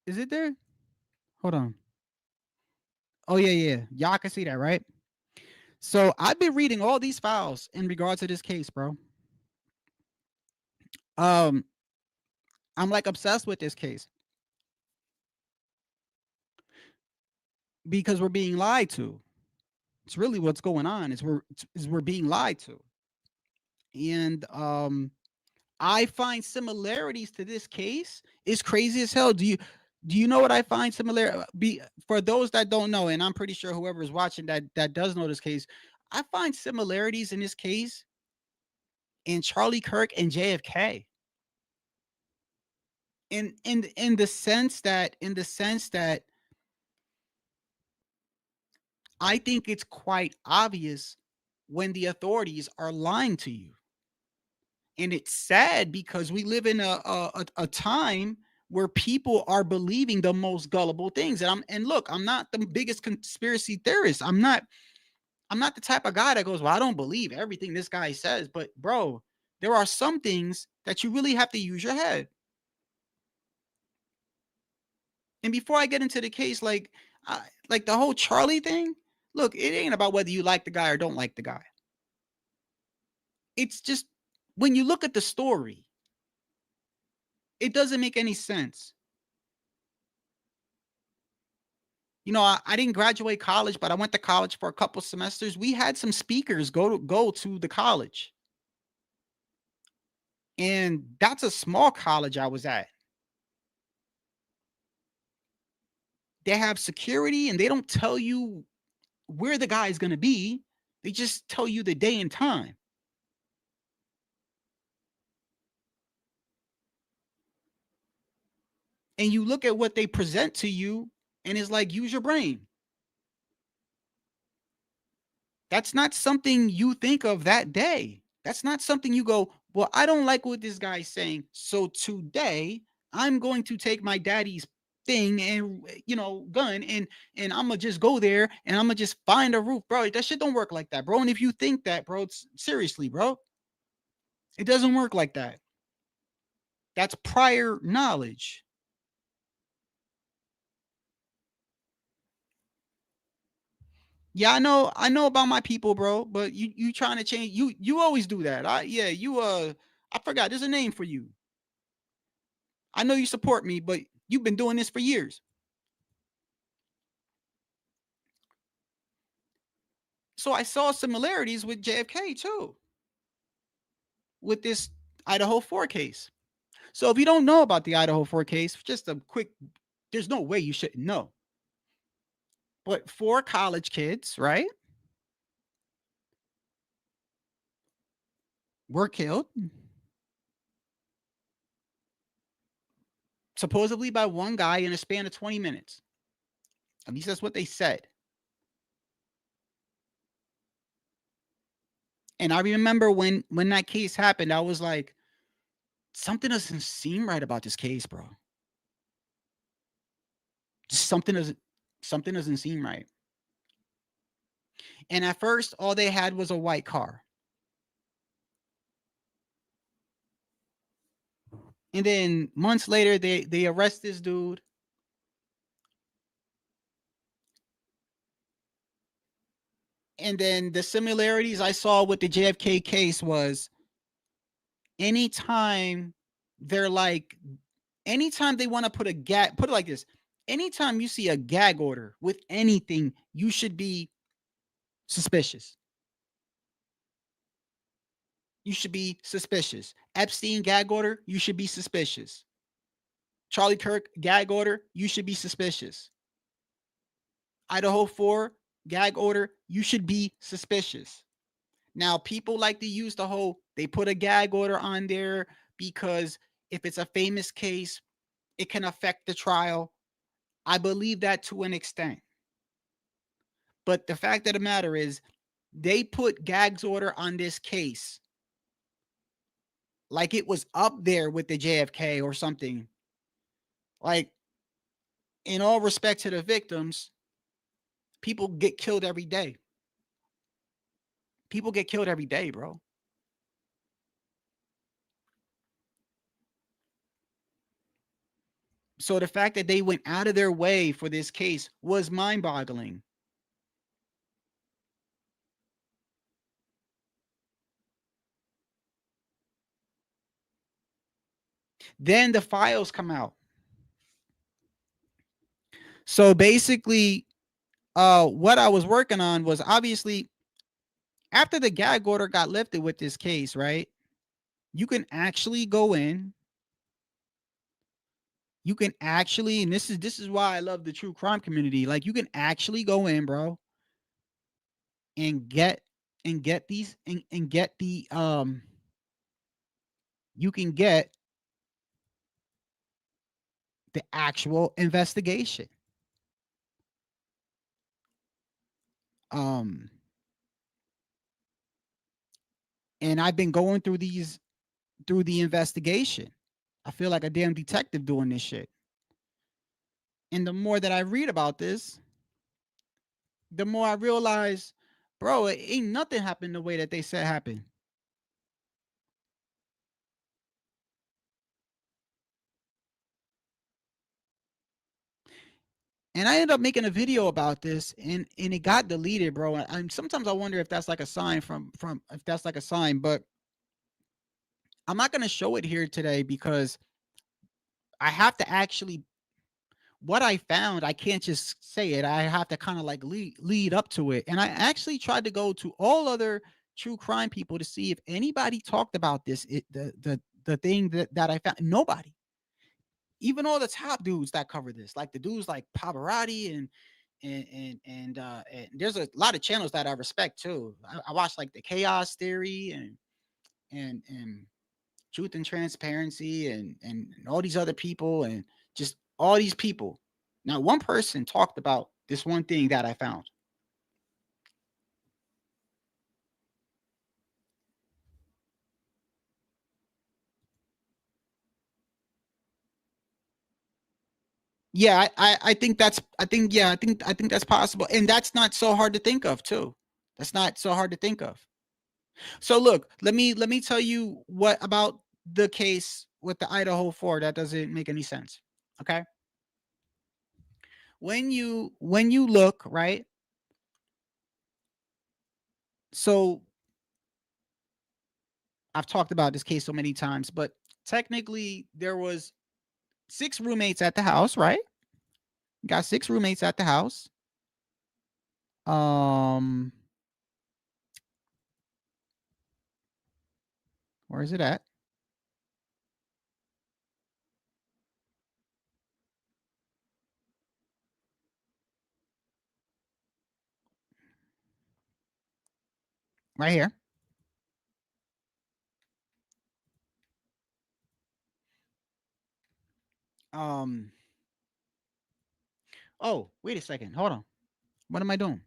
Is it there? Hold on. Oh yeah, yeah. Y'all can see that, right? So I've been reading all these files in regards to this case, bro. Um, I'm like obsessed with this case because we're being lied to. It's really what's going on. Is we're being lied to, and I find similarities to this case. It's crazy as hell. Do you know what I find similar? Be for those that don't know, and I'm pretty sure whoever is watching that does know this case. I find similarities in this case in Charlie Kirk and JFK. In the sense that I think it's quite obvious when the authorities are lying to you. And it's sad because we live in a time where people are believing the most gullible things. And look, I'm not the biggest conspiracy theorist. I'm not the type of guy that goes, well, I don't believe everything this guy says. But bro, there are some things that you really have to use your head. And before I get into the case, like the whole Charlie thing, look, it ain't about whether you like the guy or don't like the guy. It's just when you look at the story, it doesn't make any sense. I didn't graduate college, but I went to college for a couple semesters. We had some speakers go to the college. And that's a small college I was at. They have security and they don't tell you where the guy is going to be. They just tell you the day and time. And you look at what they present to you and it's like, use your brain. That's not something you think of that day. That's not something you go, well, I don't like what this guy's saying. So today I'm going to take my daddy's thing and gun and I'm gonna just go there and I'm gonna just find a roof, bro. That shit don't work like that, bro. And if you think that, bro, it's seriously, bro, it doesn't work like that. That's prior knowledge. Yeah, I know about my people, bro, but you trying to change. You always do that. I forgot there's a name for you. I know you support me, but you've been doing this for years. So I saw similarities with JFK too, with this Idaho 4 case. So if you don't know about the Idaho 4 case, just a quick, there's no way you shouldn't know. But four college kids, right, were killed supposedly by one guy in a span of 20 minutes. At least that's what they said. And I remember when that case happened, I was like, something doesn't seem right about this case, bro. Something doesn't seem right. And at first, all they had was a white car. And then months later, they arrest this dude. And then the similarities I saw with the JFK case was anytime they're like, anytime they want to put it like this, anytime you see a gag order with anything, you should be suspicious. You should be suspicious. Epstein gag order, you should be suspicious. Charlie Kirk gag order, you should be suspicious. Idaho 4 gag order, you should be suspicious. Now, people like to use the whole, they put a gag order on there because if it's a famous case, it can affect the trial. I believe that to an extent. But the fact of the matter is, they put gags order on this case like it was up there with the JFK or something. Like, in all respect to the victims, people get killed every day. People get killed every day, bro. So the fact that they went out of their way for this case was mind-boggling. Then the files come out. So basically, what I was working on was obviously after the gag order got lifted with this case, right? You can actually go in. You can actually, and this is why I love the true crime community. Like you can actually go in, bro, and get these and get the you can get the actual investigation. Um, and I've been going through the investigation. I feel like a damn detective doing this shit. And the more that I read about this, the more I realize, bro, it ain't nothing happened the way that they said happened. And I ended up making a video about this, and it got deleted, bro. And sometimes I wonder if that's like a sign from if that's like a sign, but I'm not gonna show it here today because I have to actually what I found, I can't just say it. I have to kind of like lead up to it. And I actually tried to go to all other true crime people to see if anybody talked about this. The thing that I found, nobody. Even all the top dudes that cover this, like the dudes like Pavarotti and there's a lot of channels that I respect too. I watch like the Chaos Theory and Truth and Transparency and all these other people and just all these people. Not one person talked about this one thing that I found. Yeah, I think that's I think yeah I think that's possible, and that's not so hard to think of too. That's not so hard to think of. So look, let me tell you what about the case with the Idaho 4 that doesn't make any sense. Okay, when you look right, so I've talked about this case so many times, but technically there was six roommates at the house, right? Got six roommates at the house. Um, where is it at? Right here. Um, oh, wait a second. Hold on. What am I doing?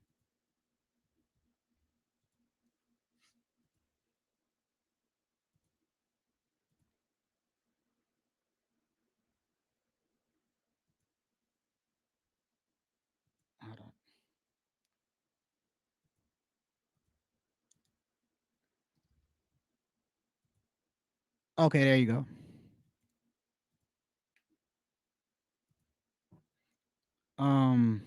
Hold on. Okay, there you go. Um,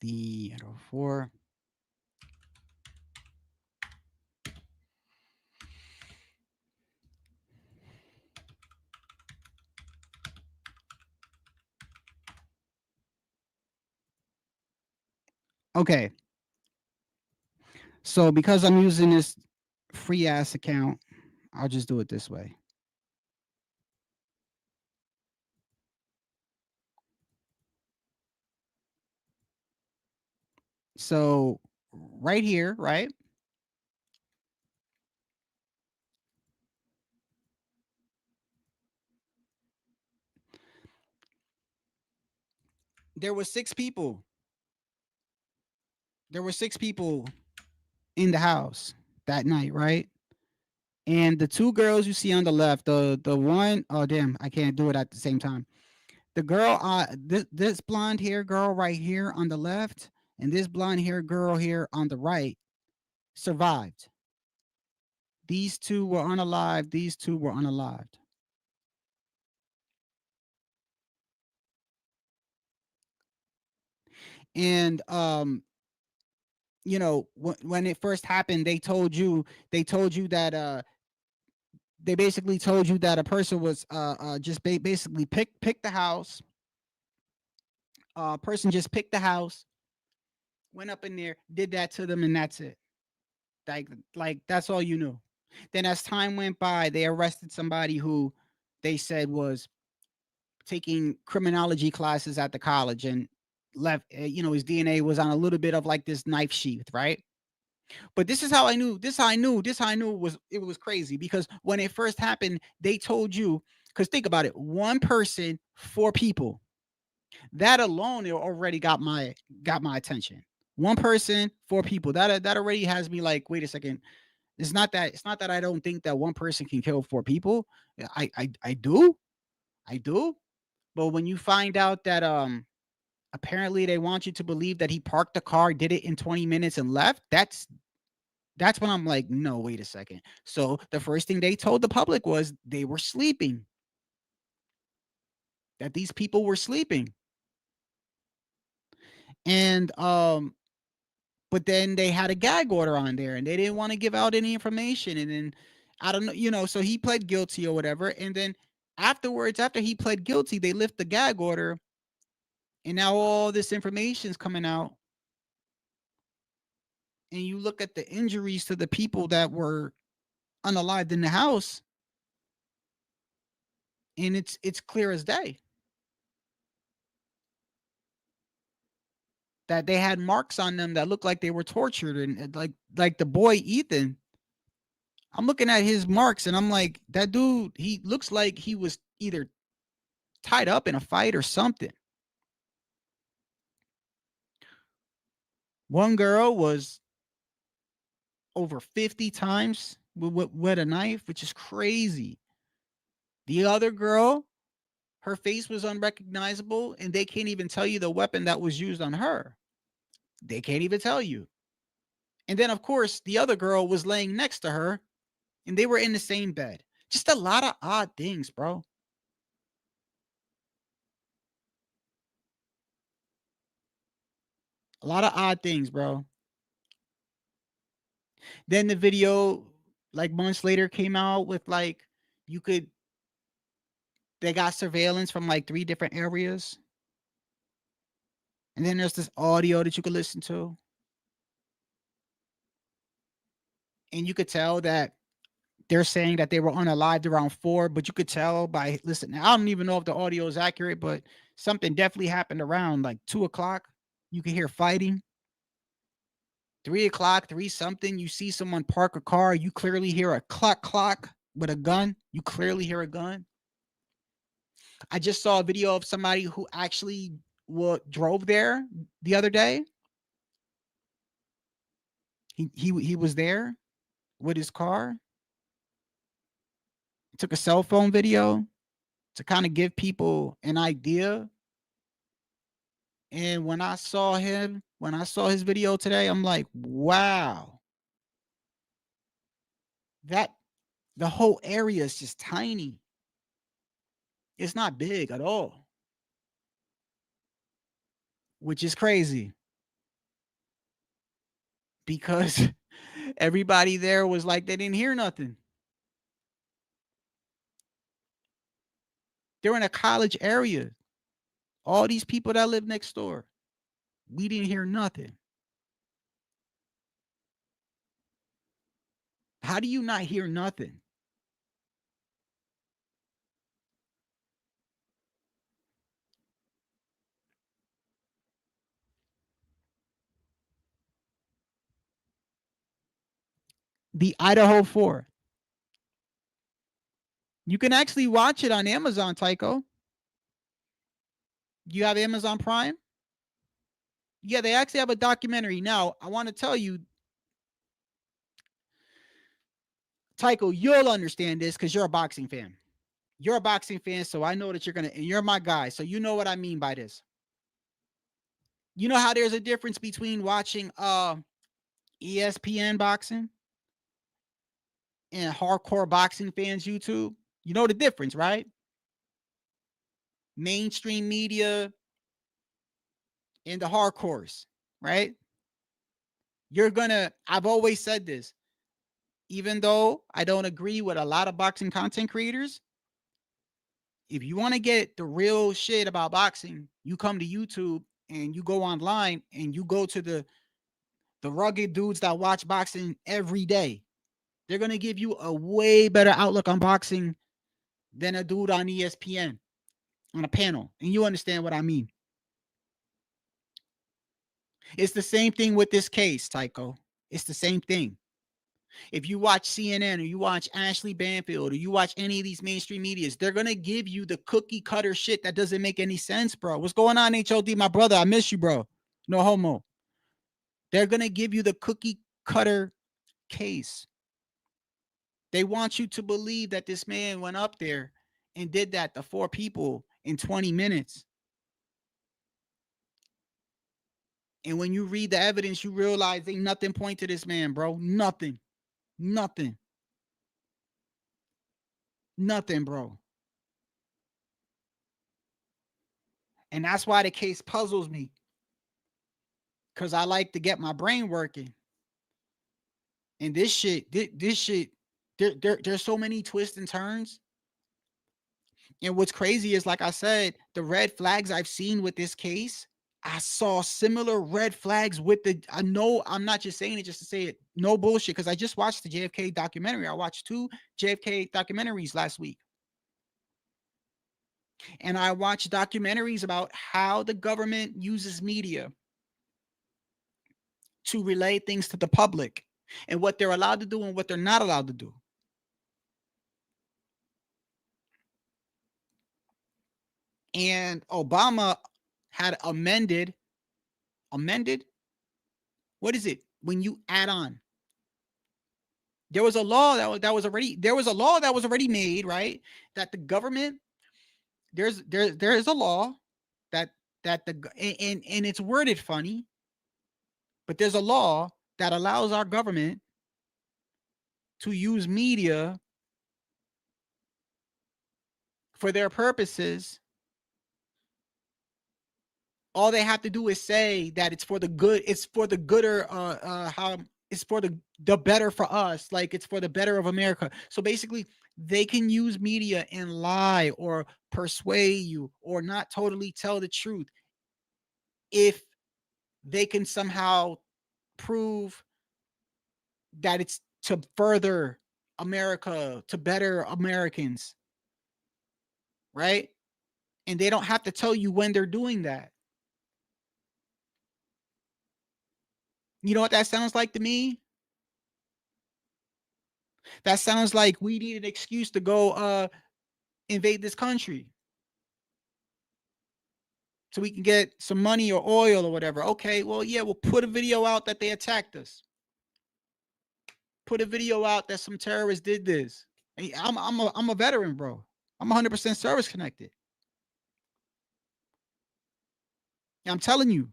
the 4. Okay, so because I'm using this free ass account, I'll just do it this way. So right here, right? There were six people. There were six people in the house that night, right? And the two girls you see on the left, the one, oh damn, I can't do it at the same time. The girl, this blonde hair girl right here on the left, and this blonde hair girl here on the right survived. These two were unalived. These two were unalived. And when it first happened, they told you that they basically told you that a person was just basically pick the house. Person just picked the house, went up in there, did that to them, and that's it. Like that's all you knew. Then as time went by, they arrested somebody who they said was taking criminology classes at the college and left. His DNA was on a little bit of like this knife sheath, right? But this is how I knew. This I knew it was crazy because when it first happened, they told you. Because think about it, one person, four people. That alone, it already got my attention. One person, four people. That already has me like, wait a second. It's not that I don't think that one person can kill four people. I do, I do. But when you find out that apparently they want you to believe that he parked the car, did it in 20 minutes and left, that's when I'm like, no, wait a second. So the first thing they told the public was they were sleeping, that these people were sleeping. And but then they had a gag order on there and they didn't want to give out any information. And then I don't know, so he pled guilty or whatever. And then afterwards, after he pled guilty, they lift the gag order, and now all this information's coming out. And you look at the injuries to the people that were unalived in the house, and it's clear as day that they had marks on them that looked like they were tortured. And like the boy Ethan, I'm looking at his marks and I'm like, that dude, he looks like he was either tied up in a fight or something. One girl was over 50 times with a knife, which is crazy. The other girl, her face was unrecognizable, and they can't even tell you the weapon that was used on her. They can't even tell you. And then, of course, the other girl was laying next to her, and they were in the same bed. Just a lot of odd things, bro. A lot of odd things, bro. Then the video, like months later, came out with like you could. They got surveillance from like three different areas, and then there's this audio that you could listen to, and you could tell that they're saying that they were unalived around 4, but you could tell by listening. I don't even know if the audio is accurate, but something definitely happened around like 2 o'clock. You can hear fighting. 3 o'clock, three something. You see someone park a car. You clearly hear a clock with a gun. You clearly hear a gun. I just saw a video of somebody who actually drove there the other day. He was there with his car. Took a cell phone video to kind of give people an idea. And when I saw his video today, I'm like, wow, that the whole area is just tiny. It's not big at all, which is crazy because everybody there was like they didn't hear nothing. They're in a college area. All these people that live next door, we didn't hear nothing. How do you not hear nothing? The Idaho 4. You can actually watch it on Amazon, Tycho. You have Amazon Prime? Yeah, they actually have a documentary. Now, I want to tell you, Tycho, you'll understand this because you're a boxing fan. You're a boxing fan, so I know that and you're my guy, so you know what I mean by this. You know how there's a difference between watching ESPN boxing and hardcore boxing fans YouTube? You know the difference, right? Mainstream media in the hardcores, right? You're gonna, I've always said this, even though I don't agree with a lot of boxing content creators, if you want to get the real shit about boxing, you come to YouTube and you go online and you go to the rugged dudes that watch boxing every day. They're gonna give you a way better outlook on boxing than a dude on ESPN on a panel. And you understand what I mean. It's the same thing with this case, Tycho. It's the same thing. If you watch CNN or you watch Ashley Banfield or you watch any of these mainstream medias, they're gonna give you the cookie cutter shit that doesn't make any sense, bro. What's going on, HOD, my brother? I miss you, bro. No homo. They're gonna give you the cookie cutter case. They want you to believe that this man went up there and did that to 4 people in 20 minutes. And when you read the evidence, you realize ain't nothing point to this man, bro. Nothing. Nothing. Nothing, bro. And that's why the case puzzles me. Because I like to get my brain working. And this shit, there's so many twists and turns. And what's crazy is, like I said, the red flags I've seen with this case, I saw similar red flags with the, I know I'm not just saying it just to say it, no bullshit, because I just watched the JFK documentary. I watched 2 JFK documentaries last week. And I watched documentaries about how the government uses media to relay things to the public and what they're allowed to do and what they're not allowed to do. And Obama had amended, what is it? When you add on, there was a law that was already, there was a law that was already made, right? That the government, there is a law that the, and it's worded funny, but there's a law that allows our government to use media for their purposes. All they have to do is say that it's for the good, it's for the gooder, how it's for the better for us, like it's for the better of America. So basically they can use media and lie or persuade you or not totally tell the truth if they can somehow prove that it's to further America, to better Americans, right? And they don't have to tell you when they're doing that. You know what that sounds like to me? That sounds like we need an excuse to go invade this country so we can get some money or oil or whatever. Okay, well, yeah, we'll put a video out that they attacked us. Put a video out that some terrorists did this. I'm a veteran, bro. I'm 100% service connected. I'm telling you,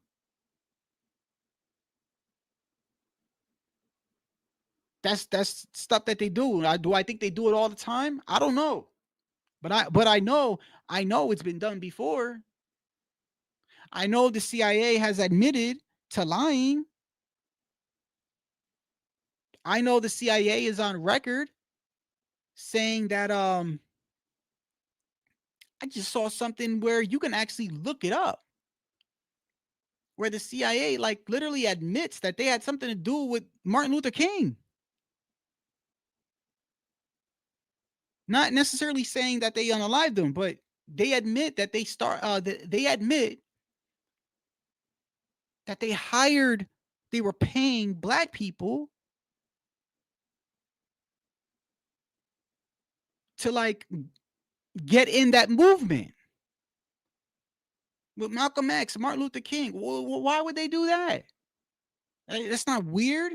that's stuff that they do. Do I think they do it all the time? I don't know, but I know it's been done before. I know the CIA has admitted to lying. I know the CIA is on record saying that I just saw something where you can actually look it up, where the CIA like literally admits that they had something to do with Martin Luther King. Not necessarily saying that they unalived him, but they admit that they admit that they were paying black people to like get in that movement with Malcolm X, Martin Luther King. Well, why would they do that? That's not weird.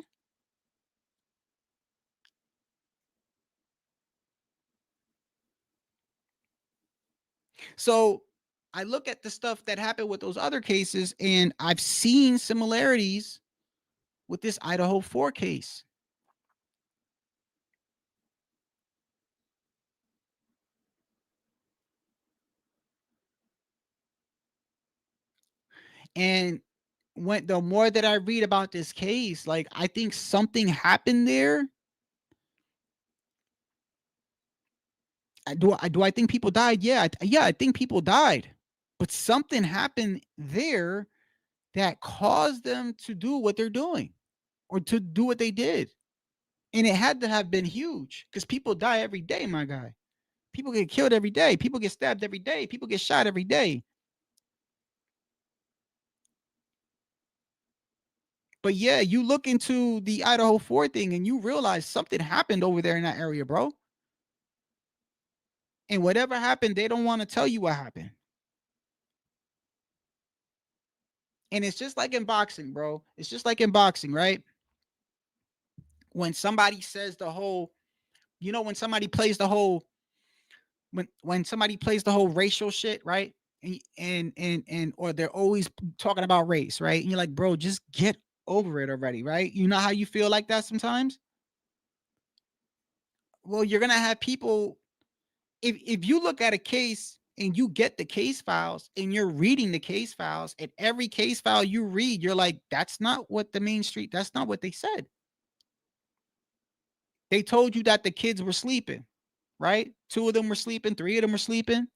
So I look at the stuff that happened with those other cases, and I've seen similarities with this Idaho 4 case. And when the more that I read about this case, like I think something happened there. Do I think people died? Yeah, yeah, I think people died, but something happened there that caused them to do what they're doing or to do what they did, and it had to have been huge because people die every day, my guy. People get killed every day. People get stabbed every day. People get shot every day. But yeah, you look into the Idaho 4 thing and you realize something happened over there in that area, bro. And whatever happened, they don't want to tell you what happened. And it's just like in boxing, bro. It's just like in boxing, right? When somebody says the whole, when somebody plays the whole, when somebody plays the whole racial shit, right? And or they're always talking about race, right? And you're like, bro, just get over it already, right? You know how you feel like that sometimes? Well, you're gonna have people, if you look at a case and you get the case files and you're reading the case files, and every case file you read, you're like, that's not what the main street, that's not what they said. They told you that the kids were sleeping, right? Two of them were sleeping, three of them were sleeping.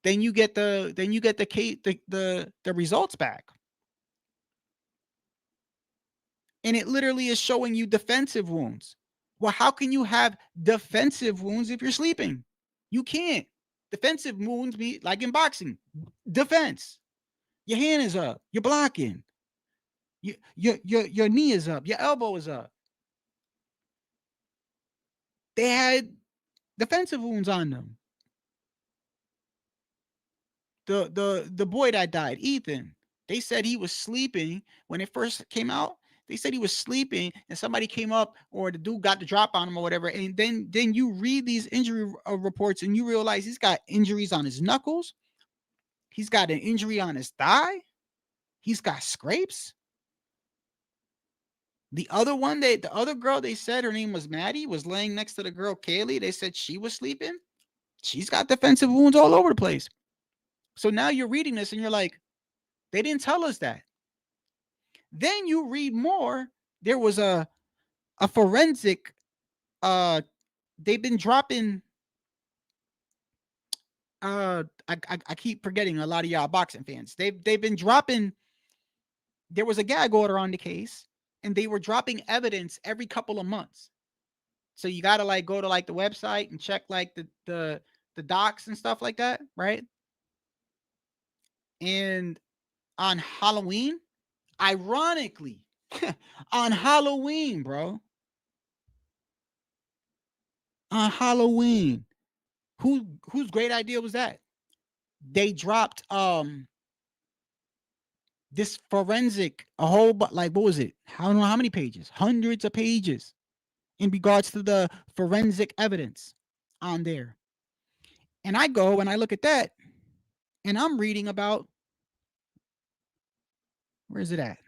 Then you get the case, the results back. And it literally is showing you defensive wounds. Well, how can you have defensive wounds if you're sleeping? You can't. Defensive wounds be like in boxing, defense. Your hand is up. You're blocking. Your knee is up. Your elbow is up. They had defensive wounds on them. The boy that died, Ethan. They said he was sleeping when it first came out. They said he was sleeping, and somebody came up, or the dude got the drop on him, or whatever. And then you read these injury reports, and you realize he's got injuries on his knuckles. He's got an injury on his thigh. He's got scrapes. The other girl, they said her name was Maddie, was laying next to the girl Kaylee. They said she was sleeping. She's got defensive wounds all over the place. So now you're reading this and you're like, they didn't tell us that. Then you read more. There was a forensic. They've been dropping. I keep forgetting a lot of y'all boxing fans. They've been dropping. There was a gag order on the case, and they were dropping evidence every couple of months. So you got to like go to like the website and check like the docs and stuff like that, right? And on Halloween, ironically, on Halloween, bro, on Halloween, whose great idea was that? They dropped this forensic, a whole but like what was it? I don't know how many pages, hundreds of pages in regards to the forensic evidence on there. And I go and I look at that, and I'm reading about, where is it at?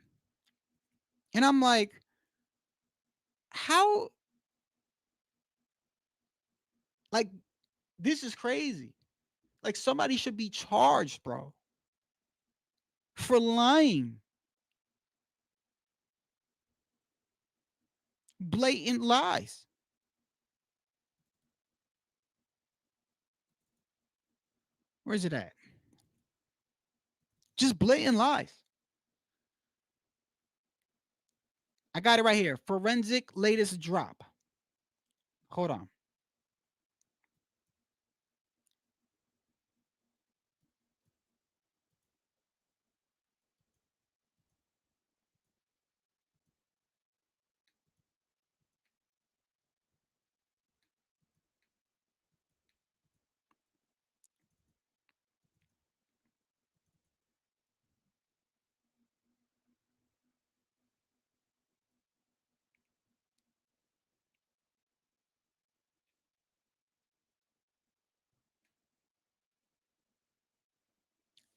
And I'm like, how, like, this is crazy. Like, somebody should be charged, bro, for lying, blatant lies. Where is it at? Just blatant lies. I got it right here. Forensic latest drop. Hold on.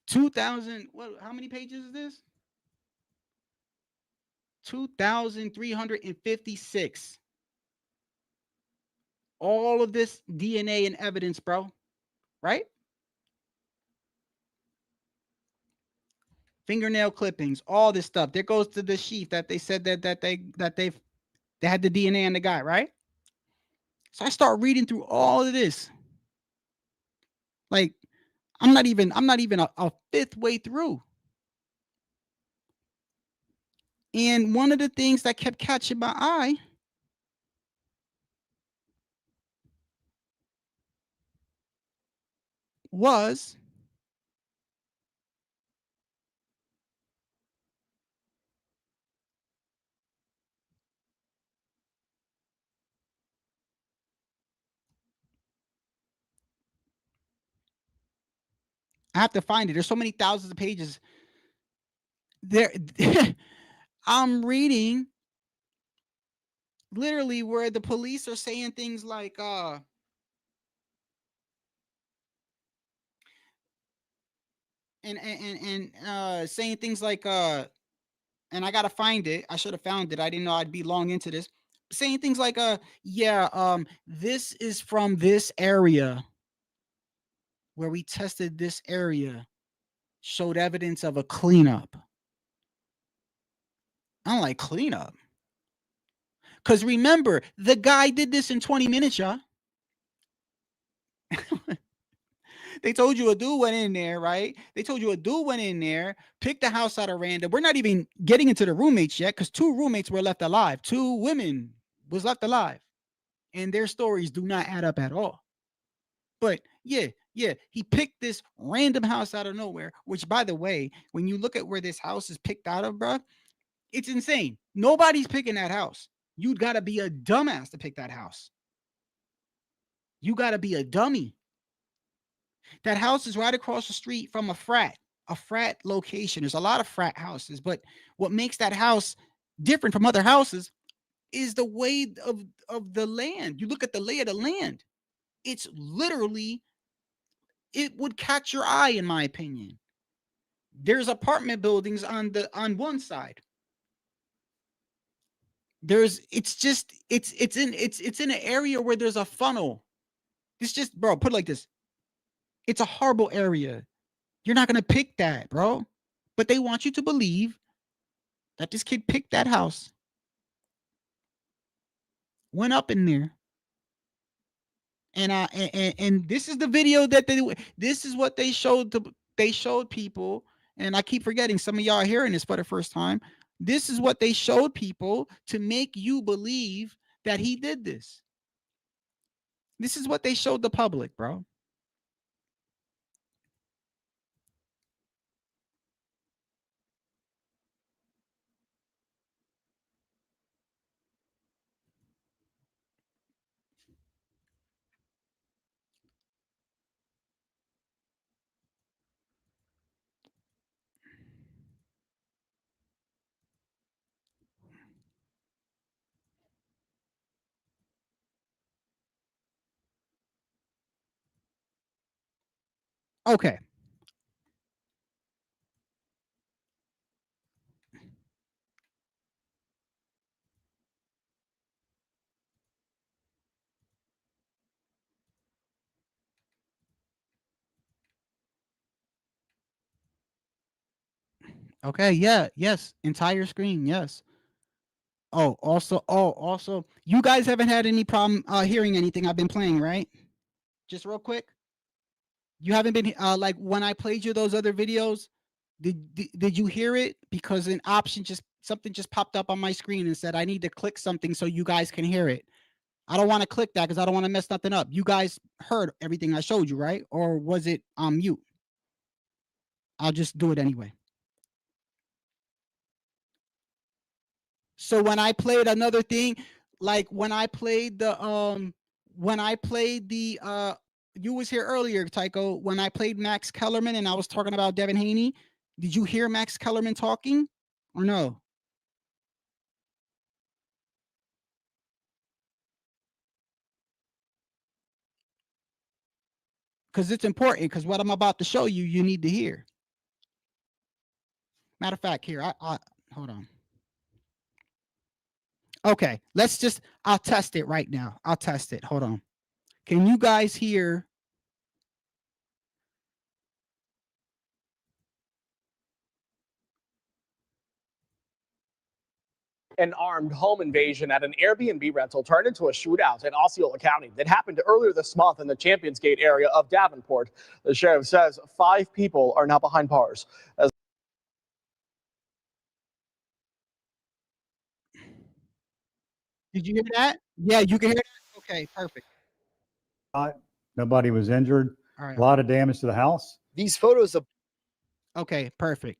2,000. What? How many pages is this? 2,356. All of this DNA and evidence, bro. Right? fingernail clippings, all this stuff. There goes to the sheath that they said they had the DNA on the guy, right? So I start reading through all of this. Like I'm not even a fifth way through. And one of the things that kept catching my eye was I have to find it. There's so many thousands of pages. There I'm reading literally where the police are saying things like saying things like and I gotta find it. I should have found it. I didn't know I'd be long into this. Saying things like yeah, this is from this area where we tested this area, showed evidence of a cleanup. I'm like, cleanup? Because remember, the guy did this in 20 minutes, y'all. They told you a dude went in there, right? They told you a dude went in there, picked the house out of random. We're not even getting into the roommates yet because 2 roommates were left alive. 2 women was left alive. And their stories do not add up at all. But yeah, he picked this random house out of nowhere, which by the way, when you look at where this house is picked out of, bro, it's insane. Nobody's picking that house. You'd got to be a dumbass to pick that house. You got to be a dummy. That house is right across the street from a frat location. There's a lot of frat houses, but what makes that house different from other houses is the way of the land. You look at the lay of the land. It's literally, it would catch your eye, in my opinion. There's apartment buildings on one side. It's in an area where there's a funnel. It's just, bro, put it like this. It's a horrible area. You're not gonna pick that, bro. But they want you to believe that this kid picked that house, went up in there, and this is the video that this is what they showed people, and I keep forgetting some of y'all are hearing this for the first time. This is what they showed people to make you believe that he did this. This is what they showed the public, bro. Okay. Okay, yeah, yes, entire screen, yes. Also, you guys haven't had any problem hearing anything I've been playing, right? Just real quick. You haven't been like when I played you those other videos, did you hear it? Because an option just something just popped up on my screen and said I need to click something so you guys can hear it. I don't want to click that because I don't want to mess nothing up. You guys heard everything I showed you, right? Or was it on mute? I'll just do it anyway. So when I played another thing, like when I played the you was here earlier, Tycho, when I played Max Kellerman and I was talking about Devin Haney, did you hear Max Kellerman talking or no? Because it's important, because what I'm about to show you, you need to hear. Matter of fact, here, I hold on. Okay, I'll test it right now. I'll test it. Hold on. Can you guys hear? An armed home invasion at an Airbnb rental turned into a shootout in Osceola County that happened earlier this month in the Champions Gate area of Davenport. The sheriff says 5 people are now behind bars. Did you hear that? Yeah, you can hear that? Okay, perfect. Nobody was injured. All right. A lot of damage to the house. These photos of Okay, perfect.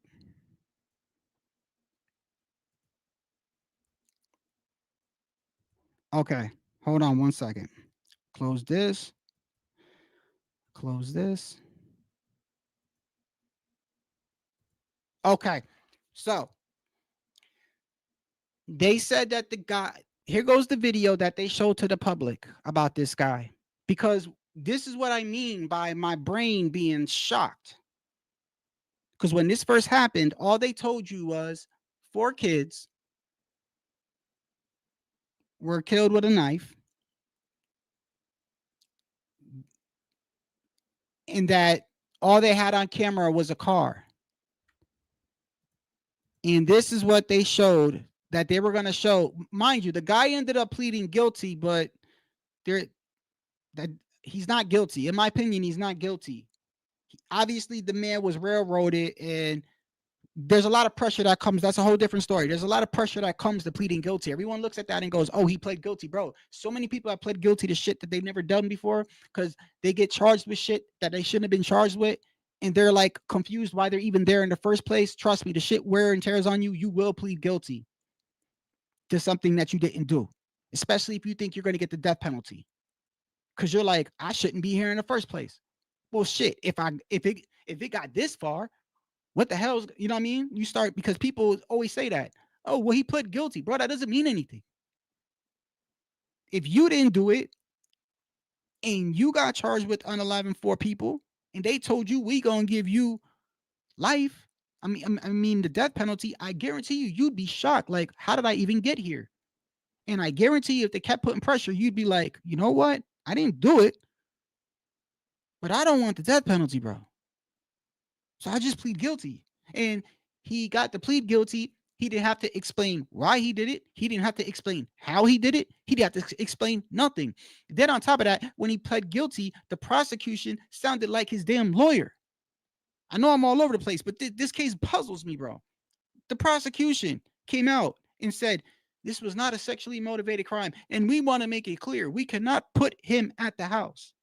Okay, hold on one second. Close this. Close this. Okay, so they said that the guy, here goes the video that they showed to the public about this guy, because this is what I mean by my brain being shocked. Because when this first happened, all they told you was 4 kids were killed with a knife, and that all they had on camera was a car. And this is what they showed that they were going to show. Mind you, the guy ended up pleading guilty, but he's not guilty. In my opinion, he's not guilty. Obviously, the man was railroaded, and there's a lot of pressure that comes. That's a whole different story. There's a lot of pressure that comes to pleading guilty. Everyone looks at that and goes, oh, he pled guilty. Bro, so many people have pled guilty to shit that they've never done before because they get charged with shit that they shouldn't have been charged with. And they're like confused why they're even there in the first place. Trust me, the shit wear and tears on you. You will plead guilty to something that you didn't do, especially if you think you're going to get the death penalty. Because you're like, I shouldn't be here in the first place. Well, shit, if it got this far, what the hell's, you know what I mean? You start, because people always say that. Oh, well, he pled guilty. Bro, that doesn't mean anything. If you didn't do it and you got charged with unalive 4 people and they told you we gonna give you life, I mean the death penalty, I guarantee you'd be shocked. Like, how did I even get here? And I guarantee you, if they kept putting pressure, you'd be like, you know what? I didn't do it, but I don't want the death penalty, bro. So I just plead guilty. And he got to plead guilty. He didn't have to explain why he did it. He didn't have to explain how he did it. He didn't have to explain nothing. Then on top of that, when he pled guilty, the prosecution sounded like his damn lawyer. I know I'm all over the place, but this case puzzles me, bro. The prosecution came out and said, this was not a sexually motivated crime. And we want to make it clear, we cannot put him at the house.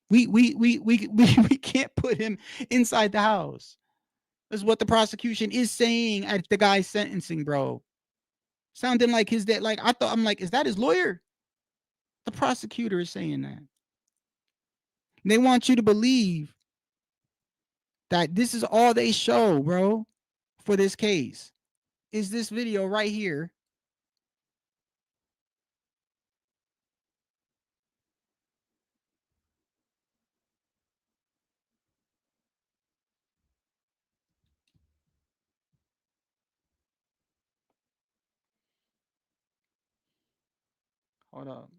We can't put him inside the house. That's what the prosecution is saying at the guy's sentencing, bro. Sounding like his dad. Like, I'm like, is that his lawyer? The prosecutor is saying that. And they want you to believe that this is all they show, bro, for this case. Is this video right here. Hold up.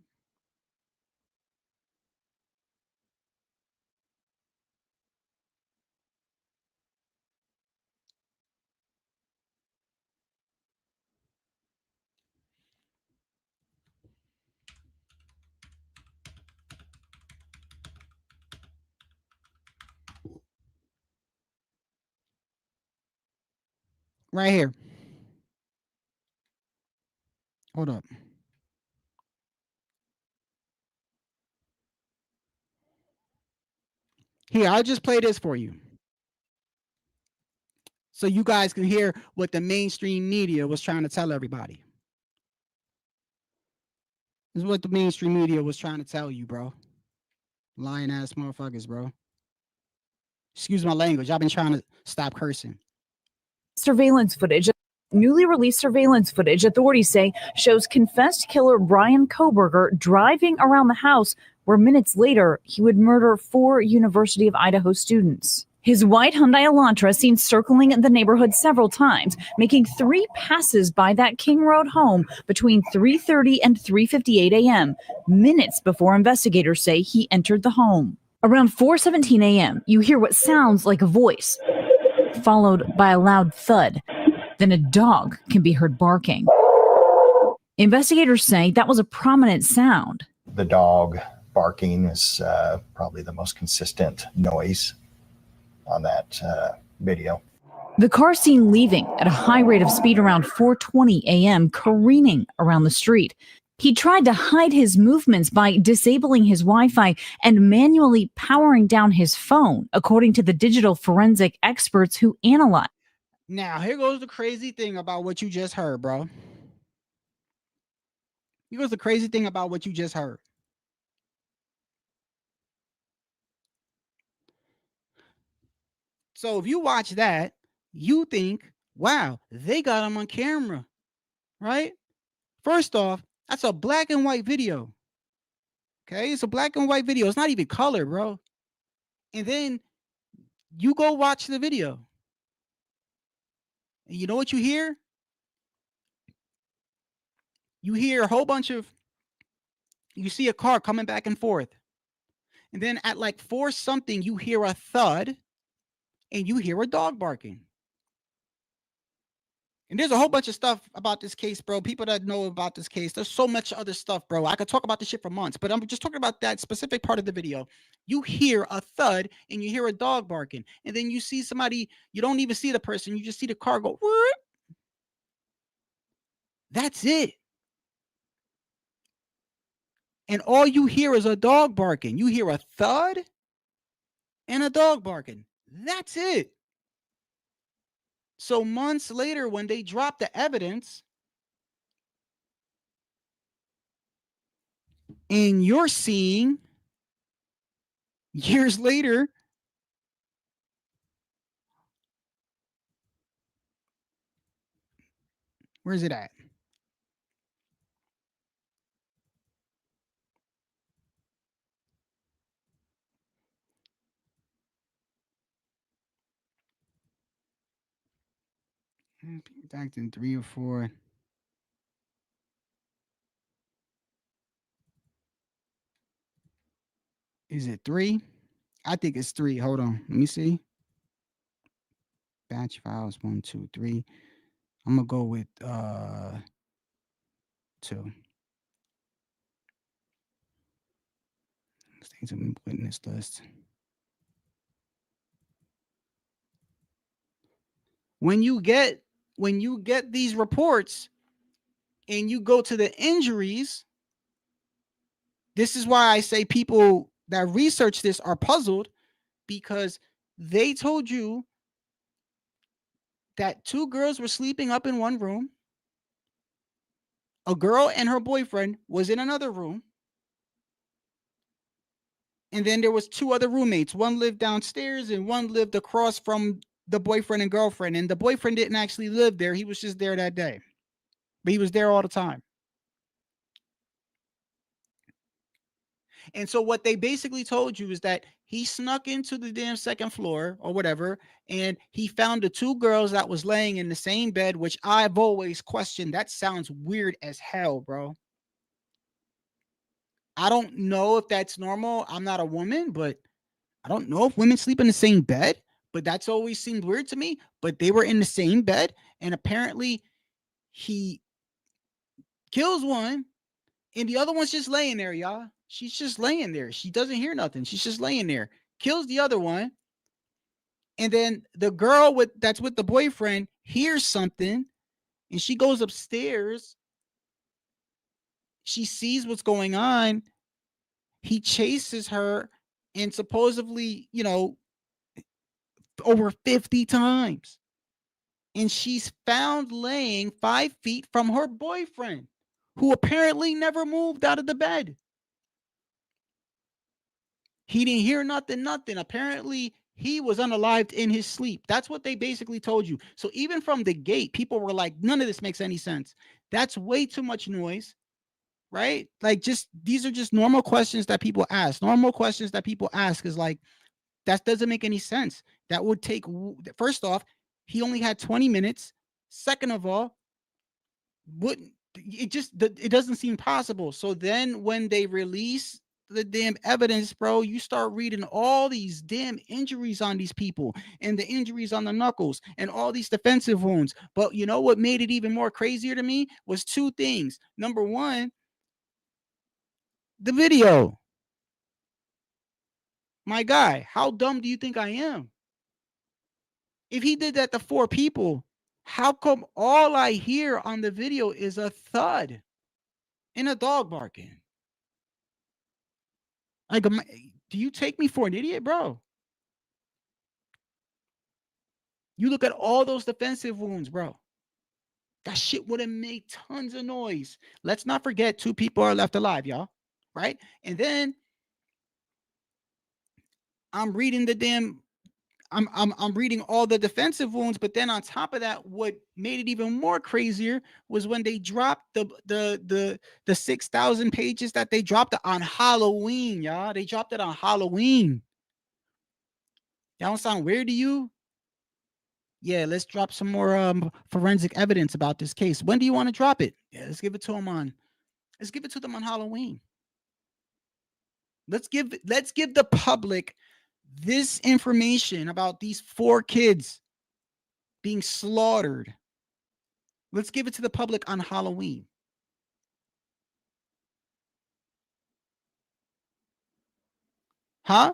Right here. Hold up. Here, I'll just play this for you, so you guys can hear what the mainstream media was trying to tell everybody. This is what the mainstream media was trying to tell you, bro. Lying ass motherfuckers, bro. Excuse my language. I've been trying to stop cursing. Surveillance footage. Newly released surveillance footage, authorities say, shows confessed killer Brian Kohberger driving around the house where minutes later he would murder 4 University of Idaho students. His white Hyundai Elantra seen circling the neighborhood several times, making 3 passes by that King Road home between 3:30 and 3:58 a.m., minutes before investigators say he entered the home. Around 4:17 a.m., you hear what sounds like a voice, followed by a loud thud. then a dog can be heard barking. Investigators say that was a prominent sound. The dog barking is probably the most consistent noise on that video. The car seen leaving at a high rate of speed around 4:20 a.m., careening around the street. He tried to hide his movements by disabling his Wi-Fi and manually powering down his phone, according to the digital forensic experts who analyzed. Now, here goes the crazy thing about what you just heard, bro. Here goes the crazy thing about what you just heard. So if you watch that, you think, wow, they got him on camera, right? First off, that's a black and white video. Okay, it's a black and white video. It's not even color, bro. And then you go watch the video. And you know what you hear? You hear a whole bunch of, you see a car coming back and forth. And then at like 4 something, you hear a thud and you hear a dog barking. And there's a whole bunch of stuff about this case, bro. People that know about this case, there's so much other stuff, bro. I could talk about this shit for months, but I'm just talking about that specific part of the video. You hear a thud and you hear a dog barking. And then you see somebody, you don't even see the person. You just see the car go, whoop. That's it. And all you hear is a dog barking. You hear a thud and a dog barking. That's it. So months later, when they drop the evidence, and you're seeing years later, where's it at? Back in 3 or 4. Is it 3? I think it's 3. Hold on. Let me see. Batch files 1, 2, 3. I'm gonna go with 2. Things have been put in this list. When you get these reports and you go to the injuries, this is why I say people that research this are puzzled, because they told you that 2 girls were sleeping up in one room. A girl and her boyfriend was in another room. And then there was 2 other roommates. One lived downstairs and one lived across from the boyfriend and girlfriend. And the boyfriend didn't actually live there. He was just there that day. But he was there all the time. And so what they basically told you is that he snuck into the damn second floor or whatever, and he found the 2 girls that was laying in the same bed, which I've always questioned. That sounds weird as hell, bro. I don't know if that's normal. I'm not a woman, but I don't know if women sleep in the same bed, but that's always seemed weird to me. But they were in the same bed, and apparently he kills one, and the other one's just laying there, y'all. She's just laying there. She doesn't hear nothing. She's just laying there. Kills the other one. And then the girl that's with the boyfriend hears something, and she goes upstairs. She sees what's going on. He chases her, and supposedly, over 50 times. And she's found laying 5 feet from her boyfriend, who apparently never moved out of the bed. He didn't hear nothing. Apparently, he was unalived in his sleep. That's what they basically told you. So even from the gate, people were like, none of this makes any sense. That's way too much noise, right? Like, these are just normal questions that people ask. Normal questions that people ask is like, that doesn't make any sense. That would take, first off, he only had 20 minutes. Second of all, it doesn't seem possible. So then when they release the damn evidence, bro, you start reading all these damn injuries on these people and the injuries on the knuckles and all these defensive wounds. But you know what made it even more crazier to me was two things. Number one, the video. My guy, how dumb do you think I am? If he did that to 4 people, how come all I hear on the video is a thud and a dog barking? Like, do you take me for an idiot, bro? You look at all those defensive wounds, bro. That shit would have made tons of noise. Let's not forget 2 people are left alive, y'all. Right? And then I'm reading the damn I'm reading all the defensive wounds, but then on top of that, what made it even more crazier was when they dropped the 6,000 pages that they dropped it on Halloween, y'all. They dropped it on Halloween. That don't sound weird to you? Yeah, let's drop some more forensic evidence about this case. When do you want to drop it? Yeah, let's give it to them on Halloween. Let's give the public this information about these 4 kids being slaughtered. Let's give it to the public on Halloween. Huh?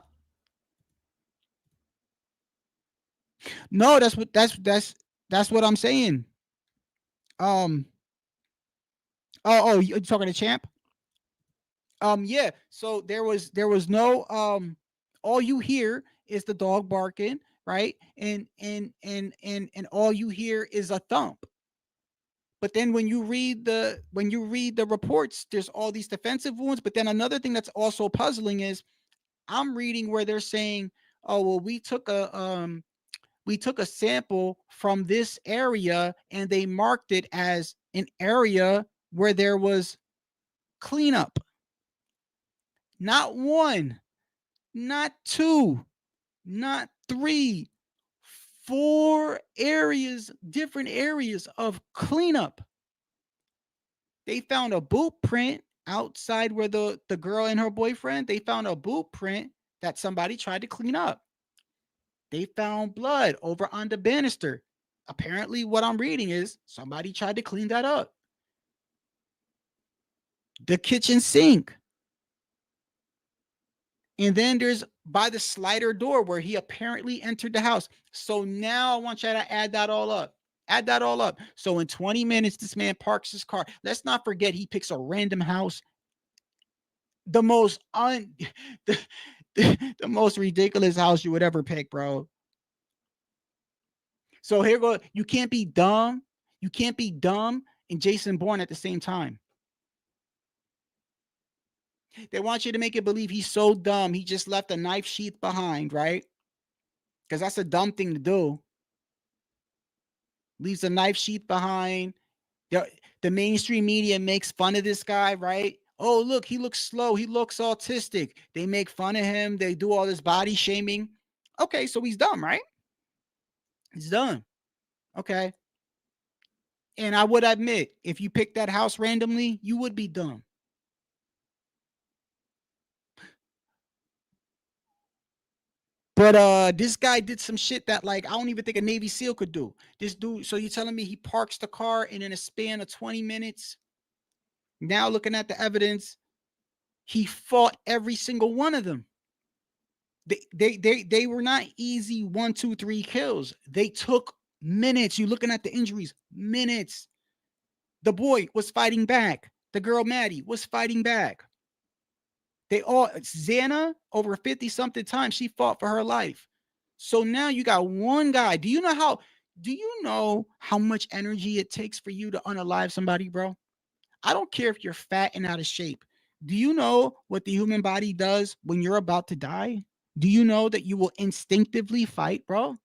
No, that's what I'm saying. You talking to Champ? Yeah. So there was no all you hear is the dog barking, right? And all you hear is a thump. But then when you read the reports, there's all these defensive wounds. But then another thing that's also puzzling is I'm reading where they're saying, oh, well, we took a sample from this area and they marked it as an area where there was cleanup. Not 1, not 2, not 3, 4 areas, different areas of cleanup. They found a boot print outside where the girl and her boyfriend, they found a boot print that somebody tried to clean up. They found blood over on the banister. Apparently, what I'm reading is somebody tried to clean that up. The kitchen sink. And then there's by the slider door where he apparently entered the house. So now I want you to add that all up. Add that all up. So in 20 minutes, this man parks his car. Let's not forget he picks a random house. The most the most ridiculous house you would ever pick, bro. So here go. You can't be dumb. You can't be dumb and Jason Bourne at the same time. They want you to make it believe he's so dumb he just left a knife sheath behind, right? Because that's a dumb thing to do. Leaves a knife sheath behind. The mainstream media makes fun of this guy, right? Oh, look, he looks slow. He looks autistic. They make fun of him. They do all this body shaming. Okay, so he's dumb, right? He's dumb. Okay. And I would admit, if you picked that house randomly, you would be dumb. But this guy did some shit that, like, I don't even think a Navy SEAL could do. This dude, so you're telling me he parks the car and in a span of 20 minutes, now looking at the evidence, he fought every single one of them. They were not easy 1, 2, 3 kills. They took minutes. You looking at the injuries, minutes. The boy was fighting back. The girl Maddie was fighting back. Xana, over 50 something times, she fought for her life. So now you got one guy. Do you know how much energy it takes for you to unalive somebody, bro? I don't care if you're fat and out of shape. Do you know what the human body does when you're about to die? Do you know that you will instinctively fight, bro?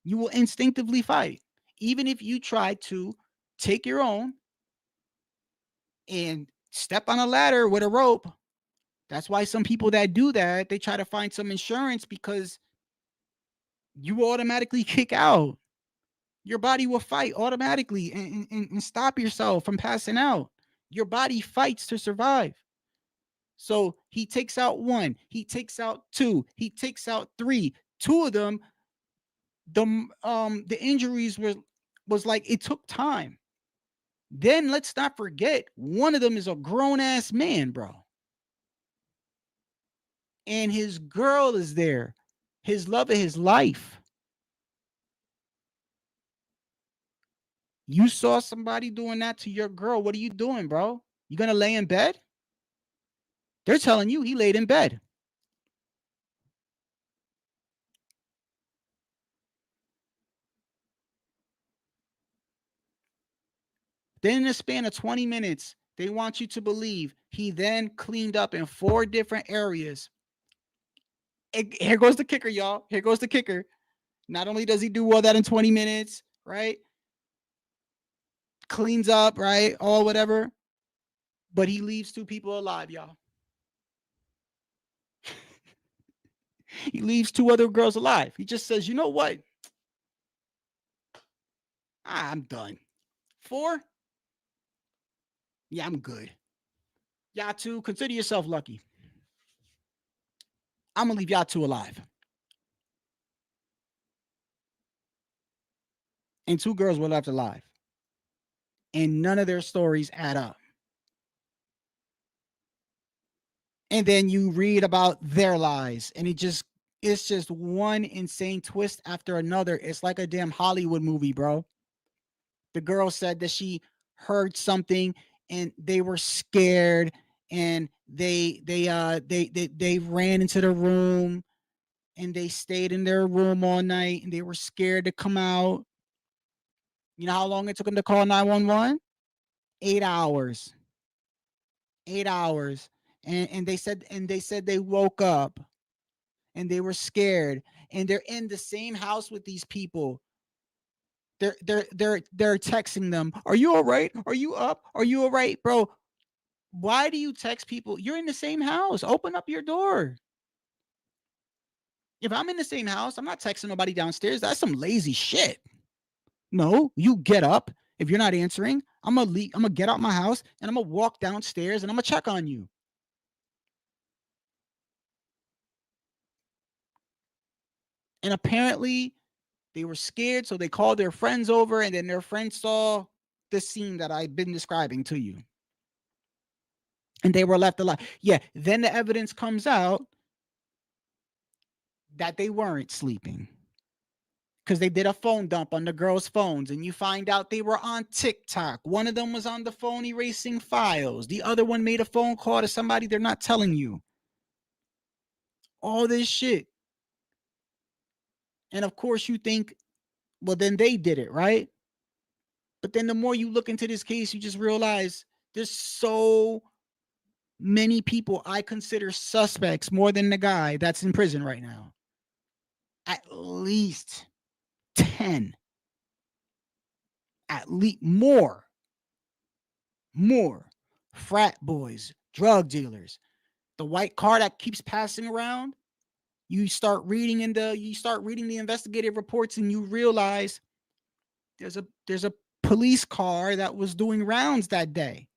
You will instinctively fight. Even if you try to take your own and step on a ladder with a rope. That's why some people that do that, they try to find some insurance because you automatically kick out. Your body will fight automatically and stop yourself from passing out. Your body fights to survive. So he takes out one, he takes out two, he takes out three. Two of them, the injuries was like it took time. Then let's not forget, one of them is a grown ass man, bro. And his girl is there, his love of his life. You saw somebody doing that to your girl. What are you doing, bro? You gonna lay in bed? They're telling you he laid in bed. Then in the span of 20 minutes, they want you to believe he then cleaned up in 4 different areas. Here goes the kicker, y'all. Here goes the kicker. Not only does he do all that in 20 minutes, right? Cleans up, right? All whatever. But he leaves 2 people alive, y'all. He leaves 2 other girls alive. He just says, you know what? I'm done. 4? Yeah, I'm good. Y'all 2, consider yourself lucky. I'm going to leave y'all 2 alive. And 2 girls were left alive. And none of their stories add up. And then you read about their lies, and it's just one insane twist after another. It's like a damn Hollywood movie, bro. The girl said that she heard something and they were scared, and they ran into the room, and they stayed in their room all night, and they were scared to come out. You know how long it took them to call 911? 8 hours. 8 hours. And they said they woke up and they were scared, and they're in the same house with these people. They're texting them, "Are you all right? Are you up? Are you all right, bro?" Why do you text people? You're in the same house. Open up your door. If I'm in the same house, I'm not texting nobody downstairs. That's some lazy shit. No, you get up. If you're not answering, I'm gonna get out my house and I'm gonna walk downstairs and I'm gonna check on you. And apparently they were scared, so they called their friends over, and then their friends saw the scene that I've been describing to you. And they were left alive. Yeah, then the evidence comes out that they weren't sleeping, because they did a phone dump on the girls' phones, and you find out they were on TikTok. One of them was on the phone erasing files. The other one made a phone call to somebody they're not telling you. All this shit. And of course you think, well, then they did it, right? But then the more you look into this case, you just realize there's so many people I consider suspects more than the guy that's in prison right now. At least 10. At least more. Frat boys, drug dealers, the white car that keeps passing around. You start reading the investigative reports, and you realize there's a police car that was doing rounds that day.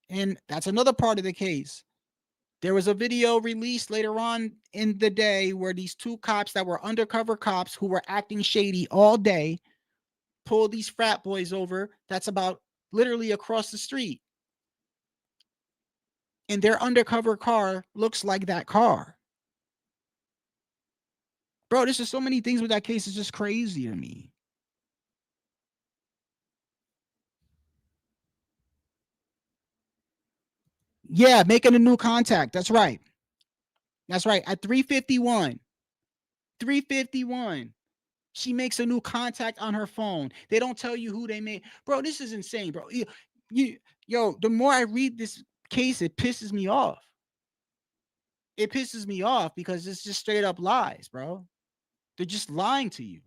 And that's another part of the case. There was a video released later on in the day where these 2 cops that were undercover cops who were acting shady all day pulled these frat boys over. That's about literally across the street. And their undercover car looks like that car. Bro, there's just so many things with that case. It's just crazy to me. Yeah, making a new contact. That's right. That's right. At 3:51. 3:51. She makes a new contact on her phone. They don't tell you who they made. Bro, this is insane, bro. Yo, the more I read this case, it pisses me off. It pisses me off because it's just straight up lies, bro. They're just lying to you.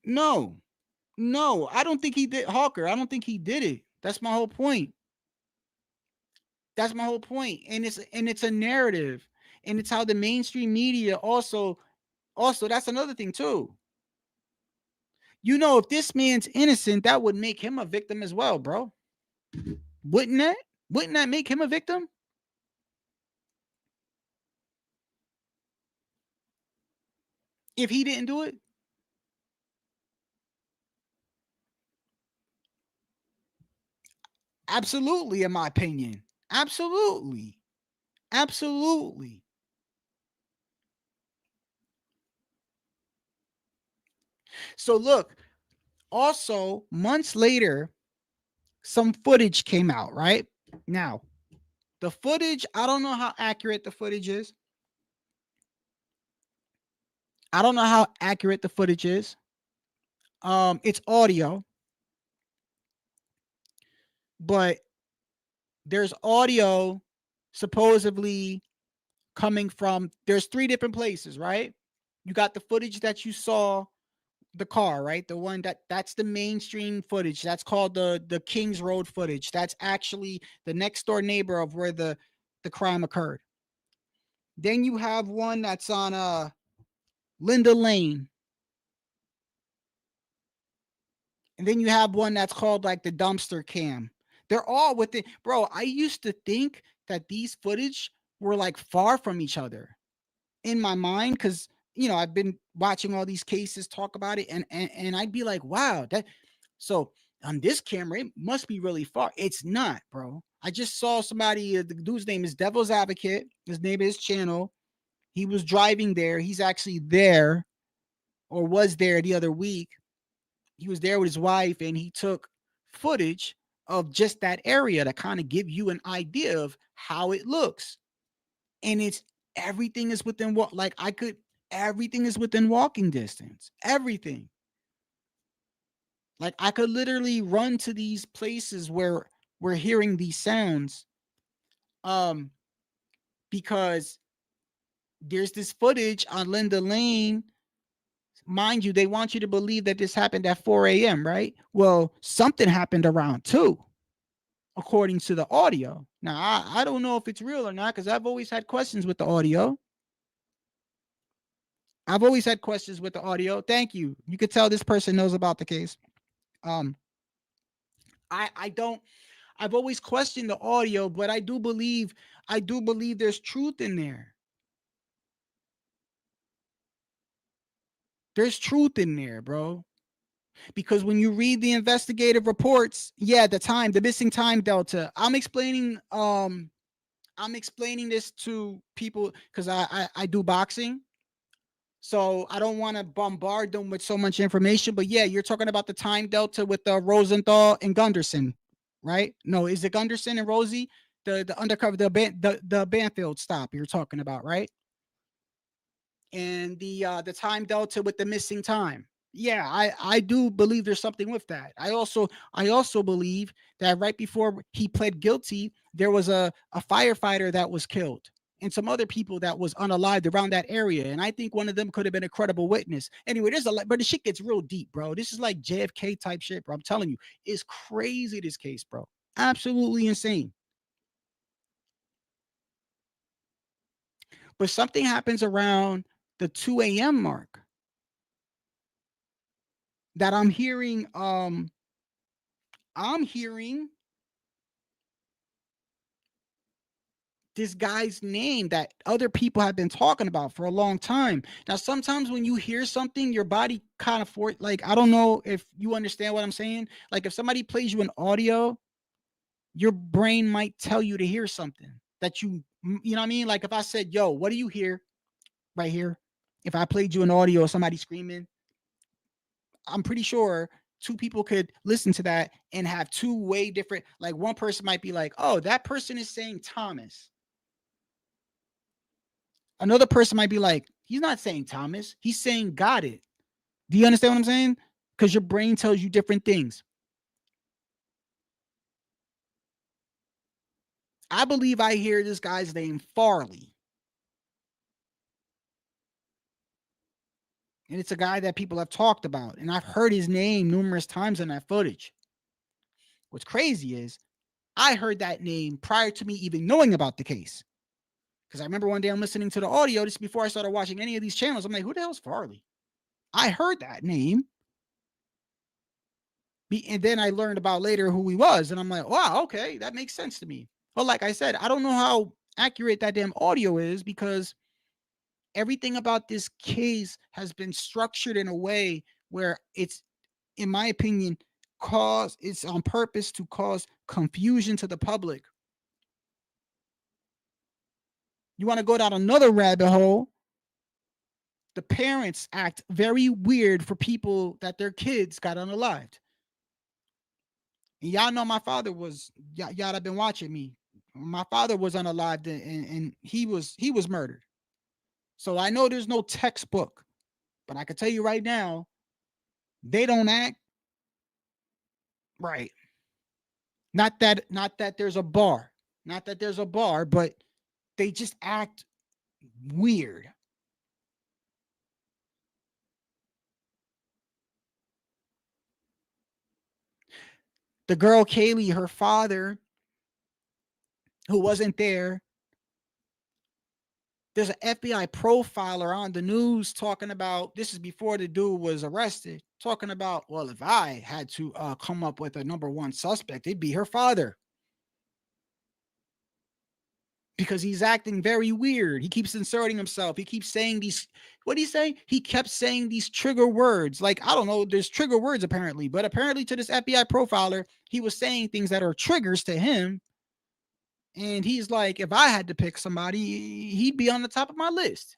No, I don't think he did. Hawker, I don't think he did it. That's my whole point. That's my whole point. And it's a narrative, and it's how the mainstream media also that's another thing too. if this man's innocent, that would make him a victim as well, bro. Wouldn't that? Wouldn't that make him a victim? If he didn't do it? Absolutely, in my opinion. Absolutely. Absolutely. So look, also months later, some footage came out, right? Now, the footage, I don't know how accurate the footage is. I don't know how accurate the footage is. It's audio, but there's audio supposedly coming from, there's 3 different places, right? You got the footage that you saw, the car, right? The one that's the mainstream footage. That's called the Kings Road footage. That's actually the next door neighbor of where the crime occurred. Then you have one that's on Linda Lane. And then you have one that's called like the dumpster cam. They're all within, bro. I used to think that these footage were like far from each other in my mind, because I've been watching all these cases talk about it, and I'd be like, wow, that so on this camera, it must be really far. It's not, bro. I just saw somebody, the dude's name is Devil's Advocate. His name is channel. He was driving there. He's actually there, or was there the other week. He was there with his wife, and he took footage of just that area to kind of give you an idea of how it looks. And it's everything is within what, like everything is within walking distance. Everything. Like I could literally run to these places where we're hearing these sounds. Because there's this footage on Linda Lane. Mind you, they want you to believe that this happened at 4 a.m., right? Well, something happened around 2, according to the audio. Now, I don't know if it's real or not, because I've always had questions with the audio. Thank you. You could tell this person knows about the case. I've always questioned the audio, but I do believe there's truth in there. There's truth in there, bro. Because when you read the investigative reports, the missing time delta. I'm explaining this to people because I do boxing. So I don't want to bombard them with so much information. But yeah, you're talking about the time delta with Rosenthal and Gunderson, right? No, is it Gunderson and Rosie? The undercover, the Banfield stop you're talking about, right? And the time delta with the missing time. Yeah, I do believe there's something with that. I also believe that right before he pled guilty, there was a firefighter that was killed and some other people that was unalived around that area. And I think one of them could have been a credible witness. Anyway, but the shit gets real deep, bro. This is like JFK type shit, bro. I'm telling you, it's crazy, this case, bro. Absolutely insane. But something happens around the 2 a.m. mark that I'm hearing this guy's name that other people have been talking about for a long time. Now, sometimes when you hear something, your body kind of like, I don't know if you understand what I'm saying. Like if somebody plays you an audio, your brain might tell you to hear something that you know what I mean? Like if I said, yo, what do you hear right here? If I played you an audio of somebody screaming, I'm pretty sure 2 people could listen to that and have 2 way different, like one person might be like, oh, that person is saying Thomas. Another person might be like, he's not saying Thomas, he's saying got it. Do you understand what I'm saying? Because your brain tells you different things. I believe I hear this guy's name Farley. And it's a guy that people have talked about. And I've heard his name numerous times in that footage. What's crazy is I heard that name prior to me even knowing about the case. Because I remember one day I'm listening to the audio just before I started watching any of these channels. I'm like, who the hell's Farley? I heard that name. And then I learned about later who he was, and I'm like, wow, okay, that makes sense to me. But like I said, I don't know how accurate that damn audio is, because everything about this case has been structured in a way where it's, in my opinion, it's on purpose to cause confusion to the public. You want to go down another rabbit hole? The parents act very weird for people that their kids got unalived. And y'all know my father was, y'all have been watching me. My father was unalived, and he was murdered. So I know there's no textbook, but I can tell you right now, they don't act right. Not that there's a bar. Not that there's a bar, but they just act weird. The girl Kaylee, her father, who wasn't there, there's an FBI profiler on the news talking about, this is before the dude was arrested, talking about, well, if I had to come up with a number one suspect, it'd be her father. Because he's acting very weird. He keeps inserting himself. He keeps saying these, what did he say? He kept saying these trigger words. Like, I don't know, there's trigger words apparently, but apparently to this FBI profiler, he was saying things that are triggers to him. And he's like, if I had to pick somebody, he'd be on the top of my list.